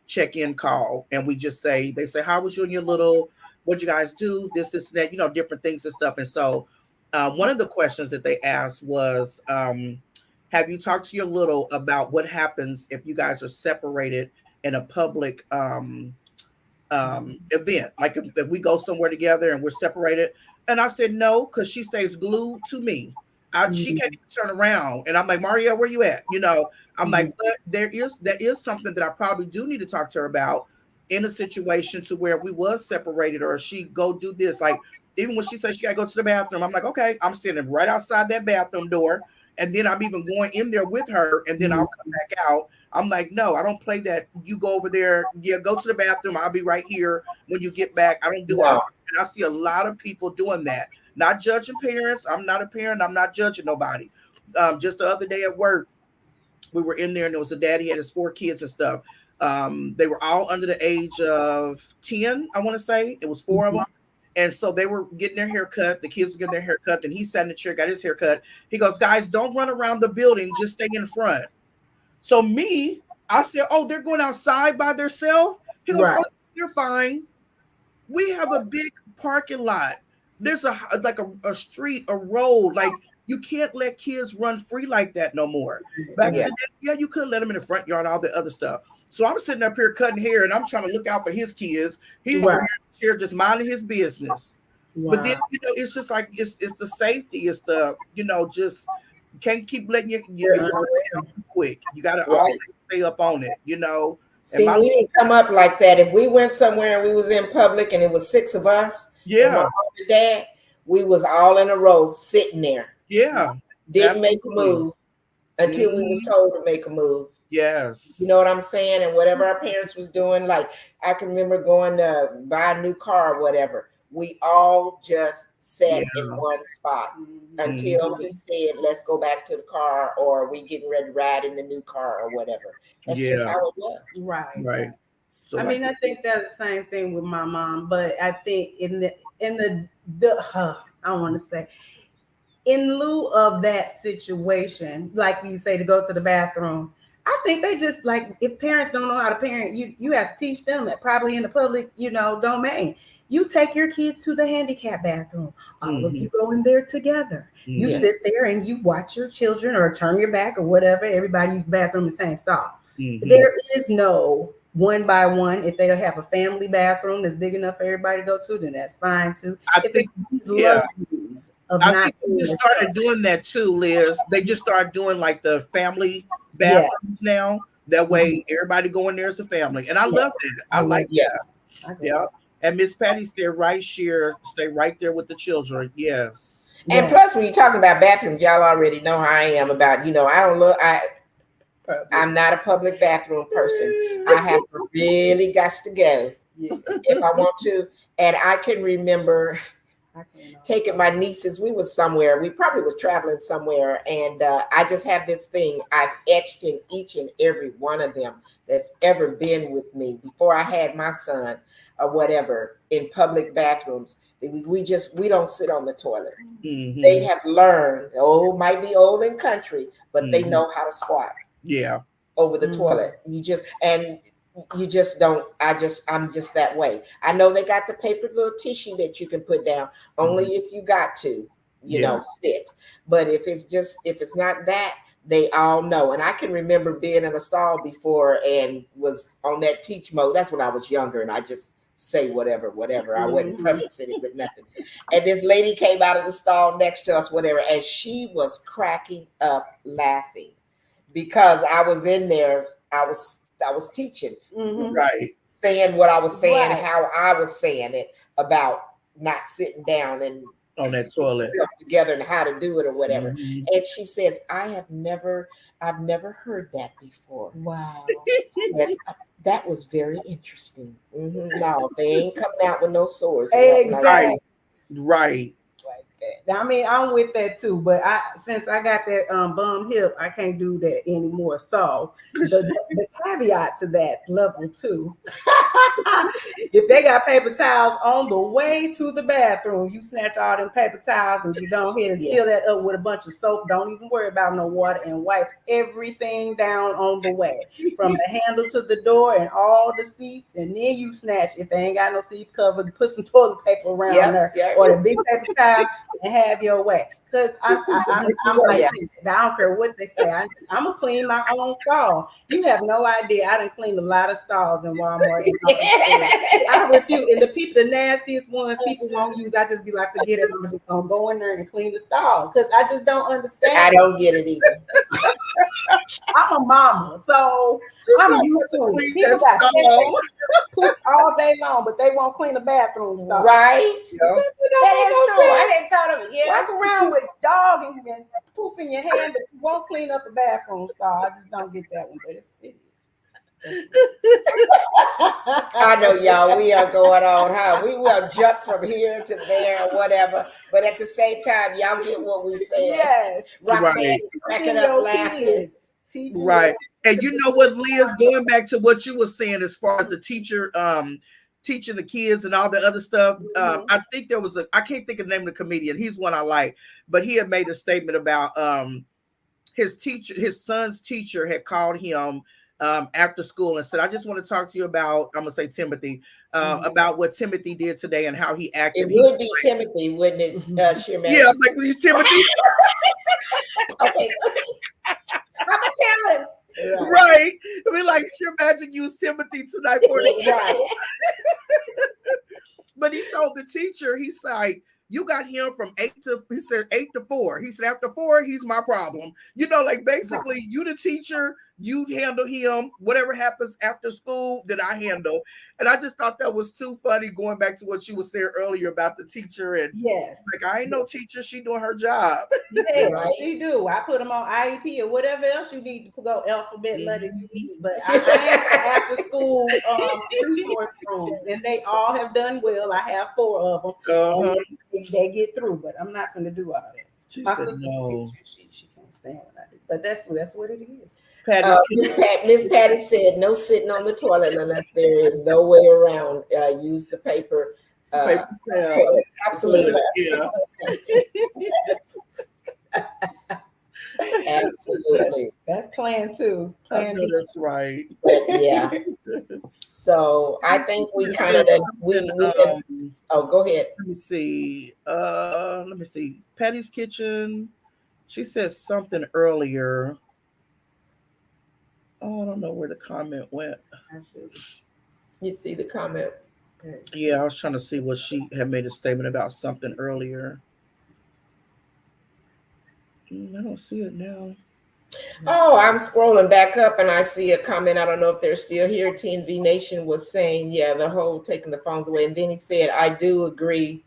check-in call, and they say, how was you and your little, what'd you guys do? This and that, you know, different things and stuff. And so one of the questions that they asked was, have you talked to your little about what happens if you guys are separated in a public event, like if we go somewhere together and we're separated? And I said no, because she stays glued to me. She can't even turn around, and I'm like, Mario, where you at? You know, I'm like, but there is something that I probably do need to talk to her about in a situation to where we was separated, or she go do this. Like, even when she says she gotta go to the bathroom, I'm like, okay, I'm standing right outside that bathroom door, and then I'm even going in there with her, and then I'll come back out. I'm like, no, I don't play that. You go over there, yeah, go to the bathroom. I'll be right here when you get back. I don't do all No. that. And I see a lot of people doing that. Not judging parents. I'm not a parent. I'm not judging nobody. Just the other day at work, We were in there, and there was a dad. He had his 4 kids and stuff. They were all under the age of 10, I want to say. It was 4 of them. And so they were getting their hair cut. The kids were getting their hair cut. And he sat in the chair, got his hair cut. He goes, guys, don't run around the building. Just stay in front. So I said, oh, they're going outside by themselves? He goes, oh, they're fine. We have a big parking lot. There's a street, a road. Like, you can't let kids run free like that no more. Back in the day, you could let them in the front yard, all the other stuff. So I'm sitting up here cutting hair, and I'm trying to look out for his kids. He's over here just minding his business. Wow. But then, it's just like it's the safety. It's the just you can't keep letting you go down too quick. You got to always stay up on it. See, we didn't come up like that. If we went somewhere and we was in public and it was 6 of us, my mom and dad, we was all in a row sitting there. Yeah, didn't make a move until we was told to make a move. Yes. You know what I'm saying? And whatever our parents was doing, like I can remember going to buy a new car or whatever. We all just sat in one spot until he said, let's go back to the car, or we getting ready to ride in the new car or whatever. That's just how it was. Right. So I mean, I think that's the same thing with my mom, but I think in lieu of that situation, like you say, to go to the bathroom, I think they just like, if parents don't know how to parent, you have to teach them that probably in the public, domain. You take your kids to the handicap bathroom. All of you go in there together. You sit there and you watch your children, or turn your back or whatever. Everybody use the bathroom in the same stall. There is no one by one. If they don't have a family bathroom that's big enough for everybody to go to, then that's fine too. I think they just started doing that too, Liz. They just started doing like the family bathrooms now. That way everybody go in there as a family. And I love that. I like that. Yeah. And Miss Patty said, stay right there with the children. Yes. And plus, when you're talking about bathrooms, y'all already know how I am about, I'm not a public bathroom person. I have to really got to go if I want to. And I can remember taking my nieces. We was somewhere. We probably was traveling somewhere. And I just have this thing I've etched in each and every one of them that's ever been with me before I had my son or whatever in public bathrooms. We don't sit on the toilet. They have learned, might be old and country, but they know how to squat. Yeah. Over the toilet. You just don't. I'm just that way. I know they got the paper little tissue that you can put down only if you got to, sit. But if it's not that, they all know. And I can remember being in a stall before and was on that teach mode. That's when I was younger and I just say whatever. I wasn't prefacing it with nothing. And this lady came out of the stall next to us, whatever, and she was cracking up laughing. Because I was in there, I was teaching, right, saying what I was saying, how I was saying it about not sitting down and on that toilet together and how to do it or whatever. And she says, I've never heard that before. Wow, that was very interesting. No, they ain't coming out with no swords. Exactly, right. I mean, I'm with that too, but since I got that bum hip, I can't do that anymore. So the caveat to that, level 2, if they got paper towels on the way to the bathroom, you snatch all them paper towels and you go ahead and fill that up with a bunch of soap. Don't even worry about no water, and wipe everything down on the way, from the handle to the door and all the seats. And then you snatch, if they ain't got no seat cover, put some toilet paper around there or the big paper towel and have your way. Because I'm like, I don't care what they say. I'm gonna clean my own stall. You have no idea. I done cleaned a lot of stalls in Walmart. I refuse. And the nastiest ones people won't use, I just be like, forget it. I'm just gonna go in there and clean the stall, because I just don't understand. I don't get it either. I'm a mama, so I'm used to it. People got poop all day long, but they won't clean the bathroom stall. Right? That is true. I didn't thought of it. Walk around with dog and poop in your hand, but you won't clean up the bathroom stall. I just don't get that one, but it is. I know, y'all, we are going on, we will jump from here to there or whatever, but at the same time, y'all get what we say. Yes. Roxanne is cracking up laughing. teaching. Right. And you know what, Liz, going back to what you were saying as far as the teacher teaching the kids and all the other stuff. I think there was I can't think of the name of the comedian. He's one I like, but he had made a statement about his son's teacher had called him after school and said, I just want to talk to you about, I'm gonna say Timothy, about what Timothy did today and how he acted. It would be Timothy, wouldn't it? Sheer Magic? Yeah, I'm like, will you Timothy? Okay. I'm gonna tell him. Right. I mean, like, Sheer Magic used Timothy tonight for the Right. But he told the teacher, he's like, you got him from 8 to 4. He said, after 4, he's my problem. You know, like, basically, you the teacher, you handle him. Whatever happens after school, then I handle. And I just thought that was too funny, going back to what you were saying earlier about the teacher. And yes, like, I ain't no teacher. She doing her job. yeah, Right. she do. I put them on IEP or whatever else you need to go alphabet letter you need. But I have after school resource rooms, and they all have done well. I have 4 of them. They get through, but I'm not going to do all that. She My said sister's a no. teacher. She can't stand what I do. But that's what it is. Miss Patty said no sitting on the toilet unless there is no way around. Use the paper. Paper towel. Toilet. Absolutely. Yeah. Absolutely. That's plan 2. I Plan know B. that's right. But yeah. So I think we kind of we can, oh, go ahead. Let me see. Let me see. Patty's Kitchen. She said something earlier. Oh, I don't know where the comment went. You see the comment. Yeah, I was trying to see what she had made a statement about something earlier. I don't see it now. Oh, I'm scrolling back up and I see a comment. I don't know if they're still here. TNV Nation was saying, yeah, the whole taking the phones away. And then he said, I do agree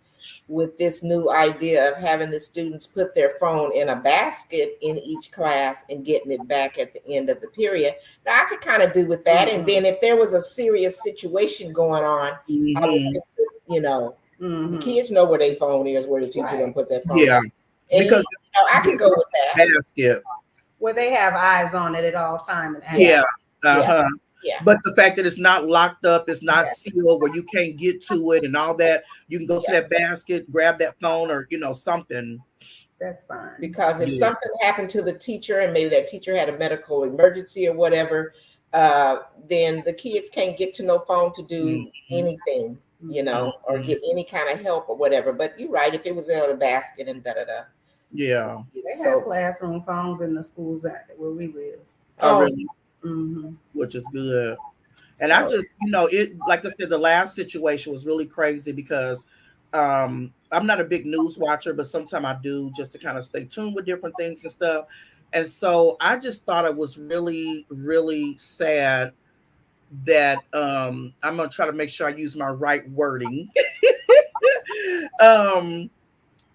with this new idea of having the students put their phone in a basket in each class and getting it back at the end of the period. Now, I could kind of do with that. And then if there was a serious situation going on, I would think that, you know, the kids know where their phone is, where the teacher going to put that phone. Yeah, And because I can go with that. basket. Where they have eyes on it at all time. And Yeah. Yeah. But the fact that it's not locked up, it's not sealed where you can't get to it and all that, you can go to that basket, grab that phone or, you know, something. That's fine. Because if something happened to the teacher and maybe that teacher had a medical emergency or whatever, then the kids can't get to no phone to do anything, you know, or get any kind of help or whatever. But you're right, if it was in a basket and da-da-da. Yeah. They have classroom phones in the schools where we live. Oh, really? Mm-hmm. Which is good. And I just, you know, it, like I said, the last situation was really crazy because I'm not a big news watcher, but sometimes I do just to kind of stay tuned with different things and stuff. And so I just thought it was really, really sad that I'm going to try to make sure I use my right wording.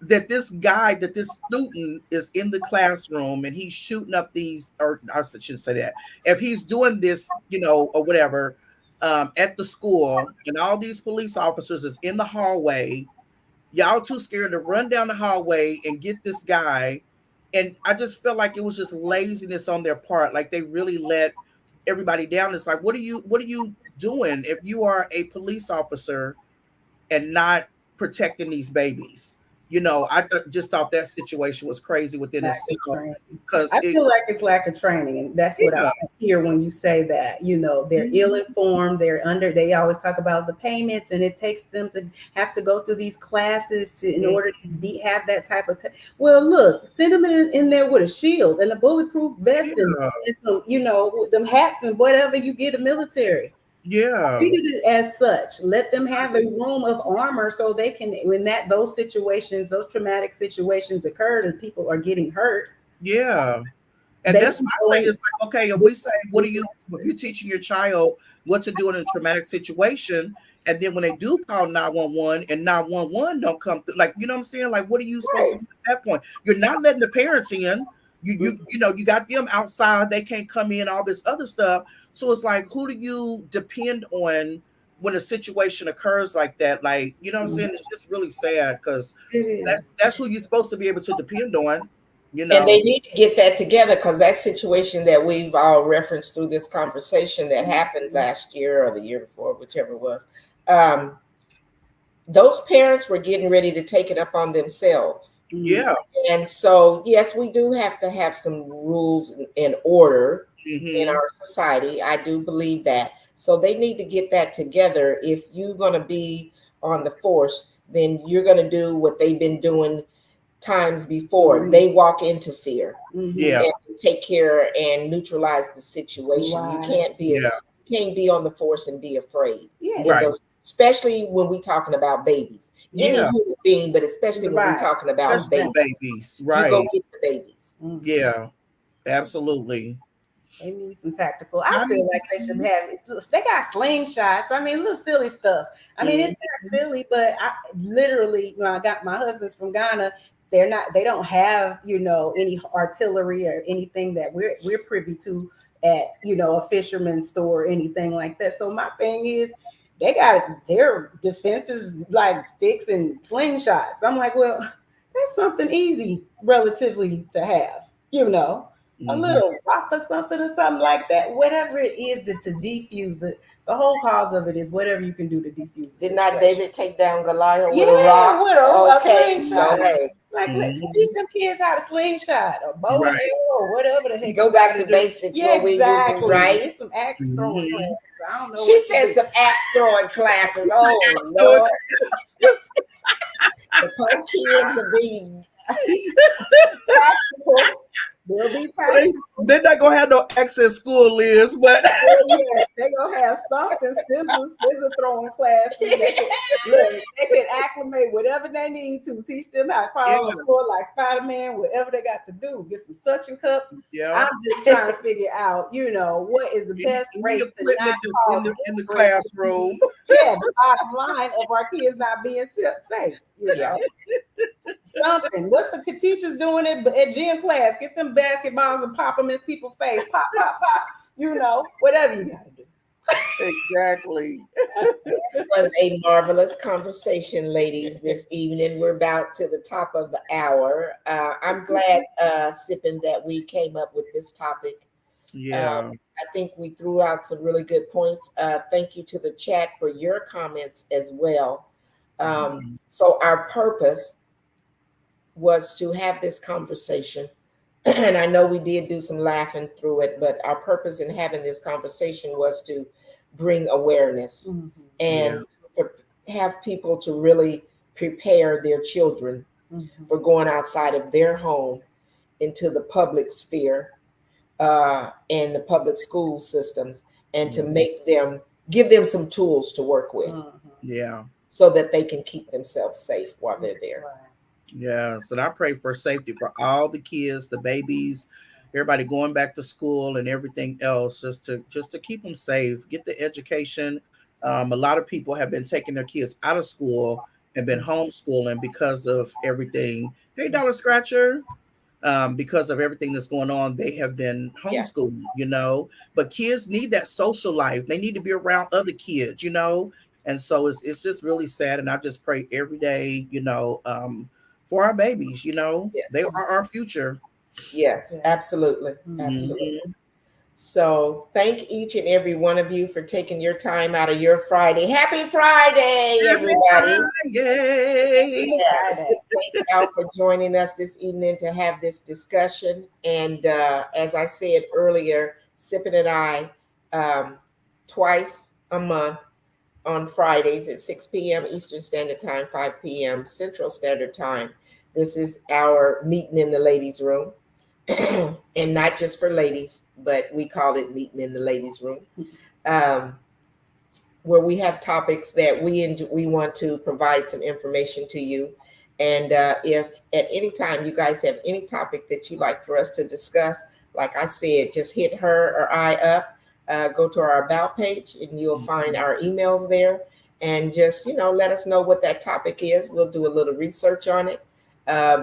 That this student is in the classroom and he's shooting up these, or I shouldn't say that. If he's doing this, you know, or whatever, at the school, and all these police officers is in the hallway, y'all too scared to run down the hallway and get this guy. And I just felt like it was just laziness on their part. Like they really let everybody down. It's like, what are you doing if you are a police officer and not protecting these babies? You know, I just thought that situation was crazy within itself. Because I feel like it's lack of training, and that's what I hear when you say that. You know, they're ill-informed. They always talk about the payments, and it takes them to have to go through these classes in order to have that type of. Well, look, send them in there with a shield and a bulletproof vest and some, you know, them hats and whatever you get in military. Yeah. Treat it as such. Let them have a room of armor so they can, when those traumatic situations occurred and people are getting hurt. Yeah. And that's why I say it's like, okay, if we say, if you're teaching your child what to do in a traumatic situation, and then when they do call 911 and 911 don't come through, like, you know what I'm saying? Like, what are you supposed to do at that point? You're not letting the parents in. You know, you got them outside, they can't come in, all this other stuff. So it's like, who do you depend on when a situation occurs like that? Like, you know what I'm saying? It's just really sad because that's who you're supposed to be able to depend on. You know, And they need to get that together, because that situation that we've all referenced through this conversation that happened last year or the year before, whichever it was, those parents were getting ready to take it up on themselves. yeah. And so, yes, we do have to have some rules and order in Mhm. our society. I do believe that. So they need to get that together. If you're going to be on the force, then you're going to do what they've been doing times before. They walk into fear Yeah. and take care and neutralize the situation. You Right. can't be Yeah. you can't be on the force and be afraid. Yeah. In Right. those, especially when we're talking about babies. Any Yeah. human being, but especially when we're Right. talking about Especially babies. babies. You go Right. get the babies. Yeah. Absolutely. They need some tactical. I I feel mean, like they should have it. Look, they got slingshots. I mean, little silly stuff. I mean, it's not silly, but I literally, when I got my husband's from Ghana, they don't have, any artillery or anything that we're privy to at, a fisherman's store or anything like that. So my thing is, they got their defenses like sticks and slingshots. I'm like, well, that's something easy relatively to have, a Mhm. little rock or something like that. Whatever it is to defuse the whole cause of it is whatever you can do to defuse. Did not David take down Goliath with a Yeah, rock? with a Okay, slingshot. so hey, Like, let's Mhm. teach them kids how to slingshot or bow and Right. arrow or whatever the heck. go you back gotta to do. basics. Yeah, What we exactly. using, right? Get some axe throwing Mhm. classes. I don't know. She what to said do. some axe throwing classes. Oh So- Lord, the poor kids are being Practical. They'll be practical. They're not gonna have no access school, Liz, but Yeah, they gonna have something, scissor throwing classes. They can acclimate whatever they need to, teach them how to crawl on the floor like Spider-Man, whatever they got to do. Get some suction cups. yeah. I'm just trying to figure out, what is the best Any rate to equipment not just cause in the injury. classroom. Yeah, the bottom line of our kids not being safe. Something. What's the teachers doing at gym class? Get them basketballs and pop them in people's face. Pop, pop, pop. Whatever you gotta do. Exactly. This was a marvelous conversation, ladies, this evening. We're about to the top of the hour. I'm glad, Sippin, that we came up with this topic. Yeah. I think we threw out some really good points. Thank you to the chat for your comments as well. So our purpose was to have this conversation. And I know we did do some laughing through it, but our purpose in having this conversation was to bring awareness and have people to really prepare their children for going outside of their home into the public sphere and the public school systems, and to give them some tools to work with Yeah. so that they can keep themselves safe while they're there. Yeah. So I pray for safety for all the kids, the babies, everybody going back to school and everything else, just to keep them safe, get the education. A lot of people have been taking their kids out of school and been homeschooling because of everything. Hey, Dollar Scratcher. Because of everything that's going on, they have been homeschooled, but kids need that social life. They need to be around other kids, and so it's just really sad. And I just pray every day, for our babies, they are our future. Yes, absolutely. Absolutely. So thank each and every one of you for taking your time out of your Friday. Happy Friday, everybody. Yay. Yes. Thank y'all for joining us this evening to have this discussion. And as I said earlier, Sippin and I, twice a month on Fridays at 6 p.m. Eastern Standard Time, 5 p.m. Central Standard Time. This is our meeting in the ladies' room. And not just for ladies, but we call it meeting in the ladies' room, where we have topics that we want to provide some information to you. And if at any time you guys have any topic that you'd like for us to discuss, like I said, just hit her or I up, go to our about page, and you'll find our emails there. And just, let us know what that topic is. We'll do a little research on it.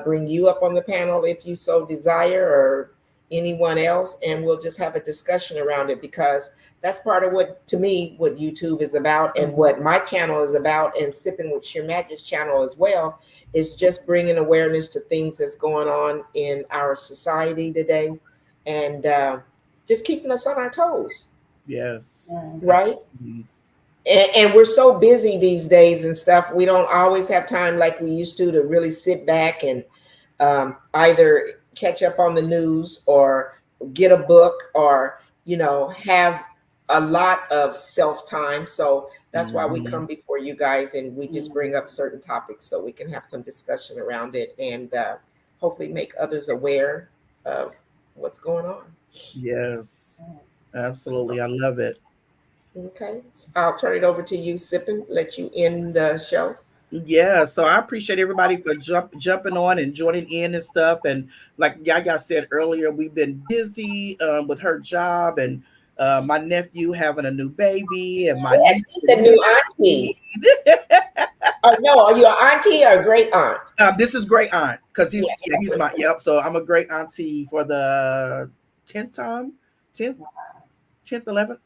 Bring you up on the panel if you so desire, or anyone else, and we'll just have a discussion around it, because that's part of what, to me, what YouTube is about, and what my channel is about, and Sipping with Sheer Magic's channel as well, is just bringing awareness to things that's going on in our society today, and just keeping us on our toes. Yes. Right. Absolutely. And we're so busy these days and stuff. We don't always have time like we used to really sit back and either catch up on the news or get a book, or, you know, have a lot of self time. So that's why we come before you guys, and we just bring up certain topics so we can have some discussion around it, and hopefully make others aware of what's going on. Yes, absolutely. I love it. Okay, I'll turn it over to you, Sipping, let you end the show. Yeah, so I appreciate everybody for jumping on and joining in and stuff. And like Yaya said earlier, we've been busy with her job, and my nephew having a new baby, and my Yes, she's a new auntie. Oh no, are you an auntie or a great aunt? This is great aunt, because he's my So I'm a great auntie for the 10th time, 10th, 11th.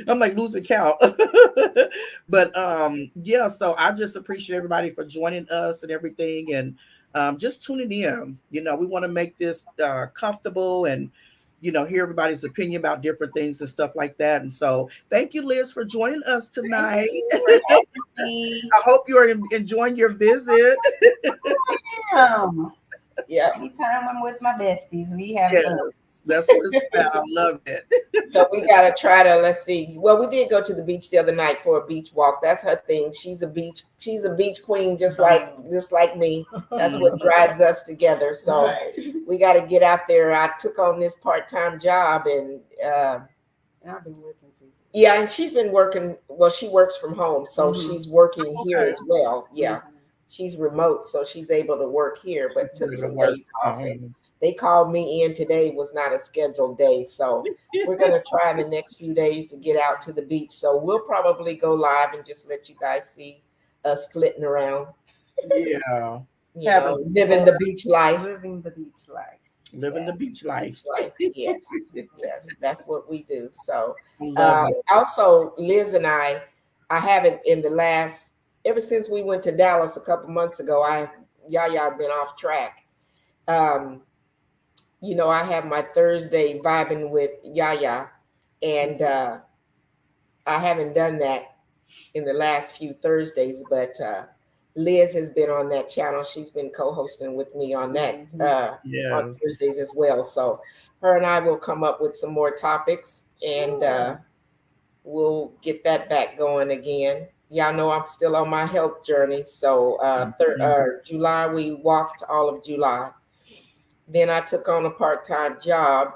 I'm like losing count. But yeah, so I just appreciate everybody for joining us and everything, and just tuning in. You know, we want to make this comfortable, and you know, hear everybody's opinion about different things and stuff like that. And so thank you, Liz, for joining us tonight. I hope you are enjoying your visit. Yeah. Anytime I'm with my besties, we have Yes, that's what it's about. I love it. So we gotta try to, let's see. Well, we did go to the beach the other night for a beach walk. That's her thing. She's a beach queen, just like me. That's what drives us together. So we got to get out there. I took on this part-time job, and I've been working for you. Yeah, and she's been working. Well, she works from home, so she's working here as well. Yeah. She's remote, so she's able to work here, but took some days off. And they called me in today, was not a scheduled day. So we're going to try in the next few days to get out to the beach. So we'll probably go live and just let you guys see us flitting around. Yeah. Living the beach life. Living the beach life. Living the beach life. Yes. Yes. That's what we do. So also, Liz and I haven't ever since we went to Dallas a couple months ago, Yaya been off track. You know, I have my Thursday vibing with Yaya, and I haven't done that in the last few Thursdays, but Liz has been on that channel. She's been co-hosting with me on that on Thursdays as well. So her and I will come up with some more topics, and we'll get that back going again. Y'all know I'm still on my health journey. So July, we walked all of July. Then I took on a part-time job.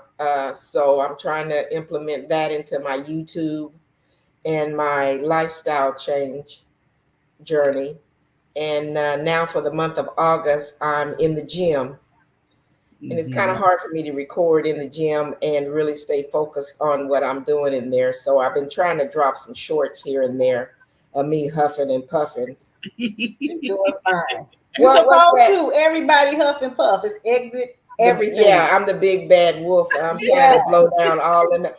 So I'm trying to implement that into my YouTube and my lifestyle change journey. And now for the month of August, I'm in the gym. And it's kind of hard for me to record in the gym and really stay focused on what I'm doing in there. So I've been trying to drop some shorts here and there of me huffing and puffing. You're doing fine. You're supposed to. Everybody huff and puff. It's exit everything. Yeah, I'm the big bad wolf. I'm trying to blow down all in the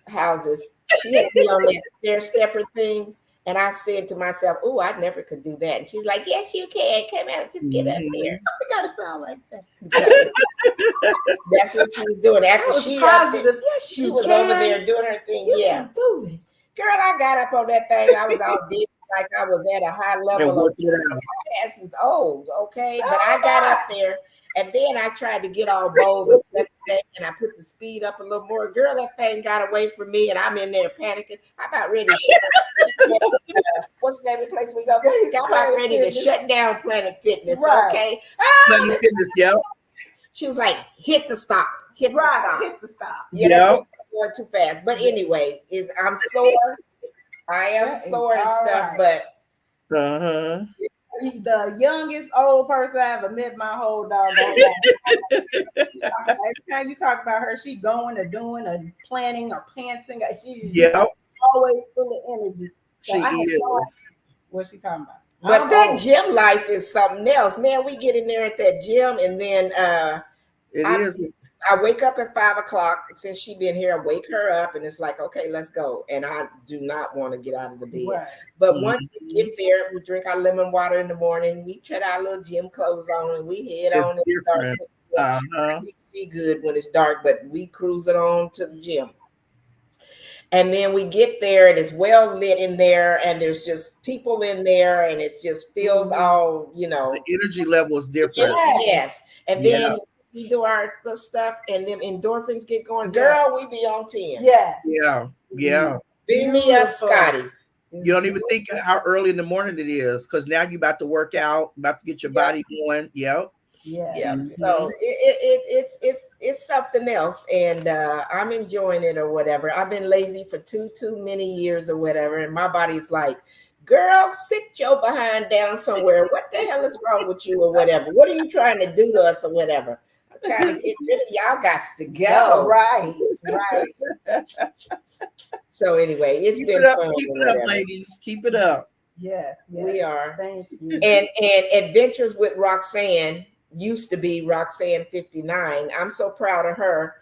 houses. She had me on that stair stepper thing, and I said to myself, "Oh, I never could do that." And she's like, "Yes, you can. Come out, just get up there." I gotta sound like that. That's what she was doing. After she was over there doing her thing. You can do it. Girl, I got up on that thing. I was all dead, like I was at a high level of ass is old, okay? But I got up there, and then I tried to get all bold and I put the speed up a little more. Girl, that thing got away from me, and I'm in there panicking. I'm about ready to what's the name of the place we go? I'm about ready to shut down Planet Fitness, okay? Planet Fitness, yeah. She was like, hit the stop. Hit the stop. Yeah. Going too fast. But anyway, I'm sore. I am sore and stuff, but the youngest old person I ever met my whole doggone life. Every time you talk about her, she going or doing or planning or pantsing. She's just always full of energy. So she is. What's she talking about? But that gym life is something else, man. We get in there at that gym, and then it is. I wake up at 5 o'clock. Since she been here, I wake her up and it's like, okay, let's go. And I do not want to get out of the bed. Right. But once we get there, we drink our lemon water in the morning. We put our little gym clothes on and we head It's on. In the dark. different. We see good when it's dark, but we cruising on to the gym. And then we get there and it's well lit in there and there's just people in there and it just feels all, you know. The energy level is different. Yes. And then we do our the stuff and then endorphins get going. Girl, we be on 10. Yes. Yeah. Beat me up, Scotty. You don't even think how early in the morning it is because now you're about to work out, about to get your body going. Yep. Yeah. So it's something else, and I'm enjoying it or whatever. I've been lazy for too many years or whatever, and my body's like, girl, sit your behind down somewhere. What the hell is wrong with you or whatever? What are you trying to do to us or whatever? I'm trying to get rid of y'all. Got to go. Right. So anyway, it's Keep been it up, fun. keep it up, ladies. Keep it up. Yes. We are. Thank you. And Adventures with Roxanne used to be Roxanne 59. I'm so proud of her.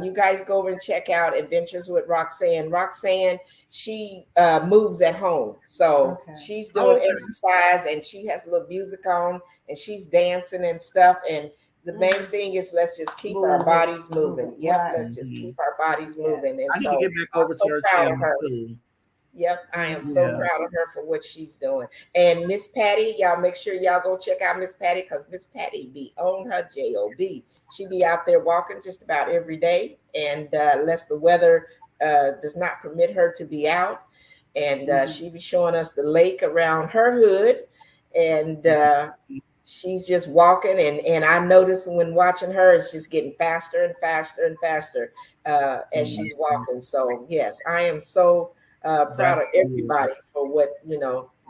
You guys go over and check out Adventures with Roxanne. Roxanne, she moves at home. So she's doing exercise and she has a little music on and she's dancing and stuff. And the main thing is let's just keep our bodies moving. Yep, let's just keep our bodies moving. And I need to get back over to her channel too. Yep, I am so proud of her for what she's doing. And Miss Patty, y'all make sure y'all go check out Miss Patty because Miss Patty be on her job. She be out there walking just about every day, and unless the weather does not permit her to be out, and she be showing us the lake around her hood, and she's just walking. And I notice when watching her, it's just getting faster and faster and faster as she's walking. So yes, I am so proud of everybody for what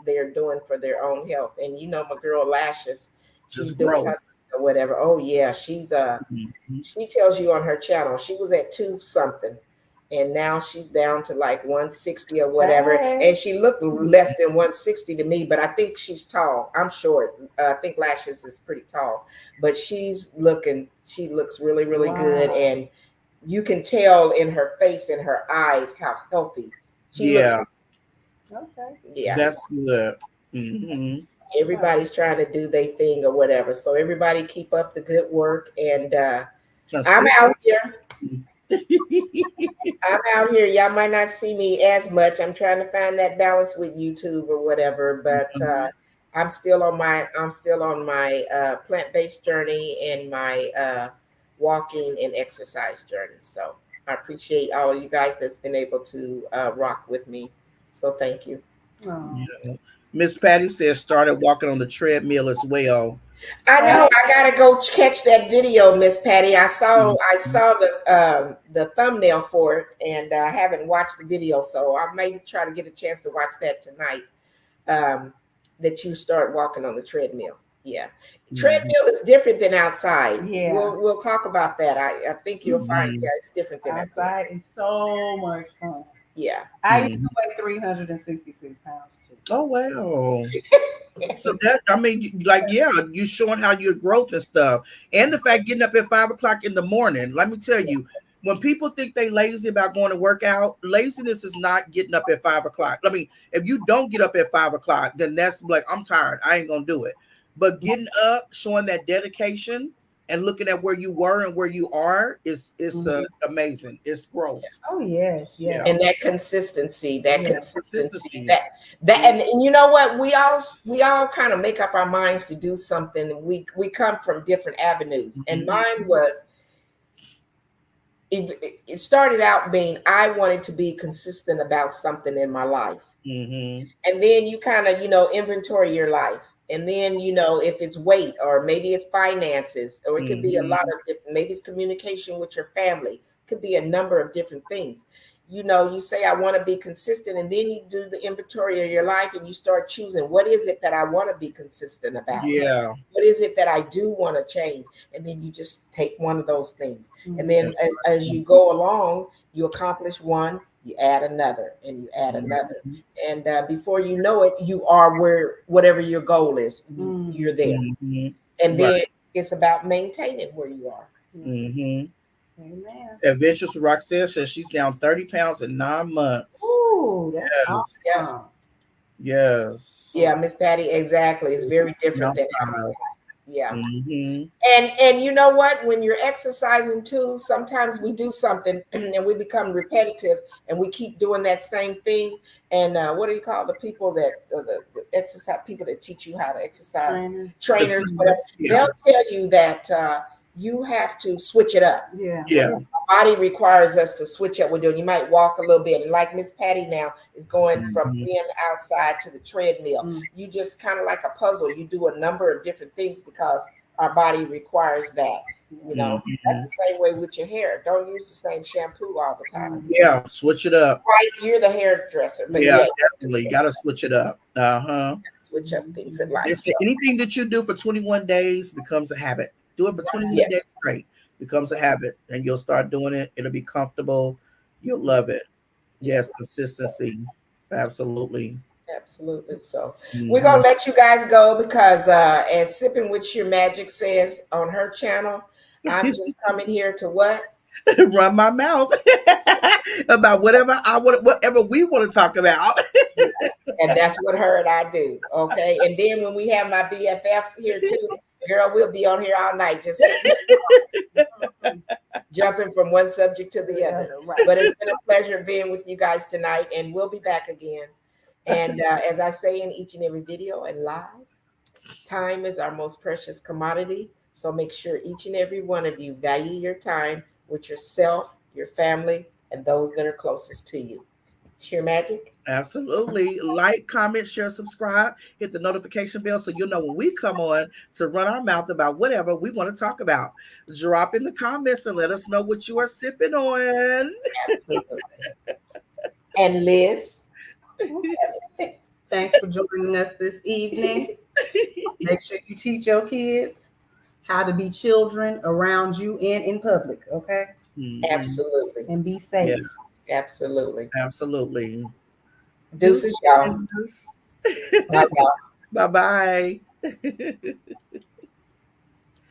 they're doing for their own health. And my girl Lashes, she's doing her or whatever. Oh yeah, she's she tells you on her channel she was at 2 something and now she's down to like 160 or whatever. And she looked less than 160 to me, but I think she's tall. I'm short. I think Lashes is pretty tall, but she looks really good, and you can tell in her face and her eyes how healthy she looks. Yeah, that's good. Mm-hmm. Everybody's trying to do their thing or whatever, so everybody keep up the good work. And I'm out here. I'm out here. Y'all might not see me as much. I'm trying to find that balance with YouTube or whatever, but I'm still on my plant-based journey and my walking and exercise journey. So I appreciate all of you guys that's been able to rock with me. So thank you. Miss Patty says started walking on the treadmill as well. I know. I gotta go catch that video, Miss Patty. I saw the thumbnail for it, and I haven't watched the video, so I may try to get a chance to watch that tonight. That you start walking on the treadmill. Yeah, treadmill is different than outside. Yeah, we'll talk about that. I think you'll find it's different than outside. It's so much fun. Yeah, I used to weigh 366 pounds too. Oh wow! So that you're showing how your growth and stuff, and the fact getting up at 5 o'clock in the morning. Let me tell you, when people think they lazy about going to work out, laziness is not getting up at 5 o'clock. I mean, if you don't get up at 5 o'clock, then that's like I'm tired. I ain't gonna do it. But getting up, showing that dedication, and looking at where you were and where you are is amazing. It's growth. Oh yes, and that consistency, consistency. And you know what? We all kind of make up our minds to do something. We come from different avenues, and mine was. It started out being I wanted to be consistent about something in my life, and then you kind of inventory your life. And then, if it's weight or maybe it's finances, or it could be a lot of different, maybe it's communication with your family. It could be a number of different things. You say, I want to be consistent. And then you do the inventory of your life and you start choosing, what is it that I want to be consistent about? Yeah. What is it that I do want to change? And then you just take one of those things. And then as you go along, you accomplish one, you add another, and you add another. And before you know it, you are whatever your goal is, you're there. And then it's about maintaining where you are. Mm-hmm. Amen. Adventures with Roxelle says she's down 30 pounds in 9 months. Ooh, that's Yes. awesome. Yes. Yeah, Miss Patty, exactly. It's very different than outside. Yeah. Mm-hmm. And you know what? When you're exercising too, sometimes we do something and we become repetitive and we keep doing that same thing. And what do you call the people that the exercise people that teach you how to exercise? Trainers, whatever. Yeah. They'll tell you that you have to switch it up. Yeah. Yeah. Our body requires us to switch up. We're doing. You might walk a little bit, and like Miss Patty now is going from being outside to the treadmill. Mm. You just kind of like a puzzle. You do a number of different things because our body requires that. You know, that's the same way with your hair. Don't use the same shampoo all the time. Yeah, switch it up. Right, you're the hairdresser, but Yeah, yeah, definitely. You gotta switch it up. switch up things in life. It's So, anything that you do for 21 days becomes a habit. Do it for 21 Yes. days straight, becomes a habit, and you'll start doing it. It'll be comfortable. You'll love it. Yes, consistency. Absolutely. absolutely. So we're gonna let you guys go because as Sipping with Your Magic says on her channel, I'm just coming here to what? Run my mouth about whatever I want, whatever we want to talk about. And that's what her and I do. Okay. And then when we have my BFF here too, girl, we'll be on here all night just jumping from one subject to the other. Right. But it's been a pleasure being with you guys tonight, and we'll be back again. And as I say in each and every video and live, time is our most precious commodity. So make sure each and every one of you value your time with yourself, your family, and those that are closest to you. Sheer Magic. Absolutely. Like, comment, share, subscribe, hit the notification bell so you'll know when we come on to run our mouth about whatever we want to talk about. Drop in the comments and let us know what you are sipping on. Absolutely. And Liz. Thanks for joining us this evening. Make sure you teach your kids how to be children around you and in public, okay? Absolutely. And be safe. Yes. Absolutely. Absolutely. Deuces, y'all. Bye, y'all. Bye-bye.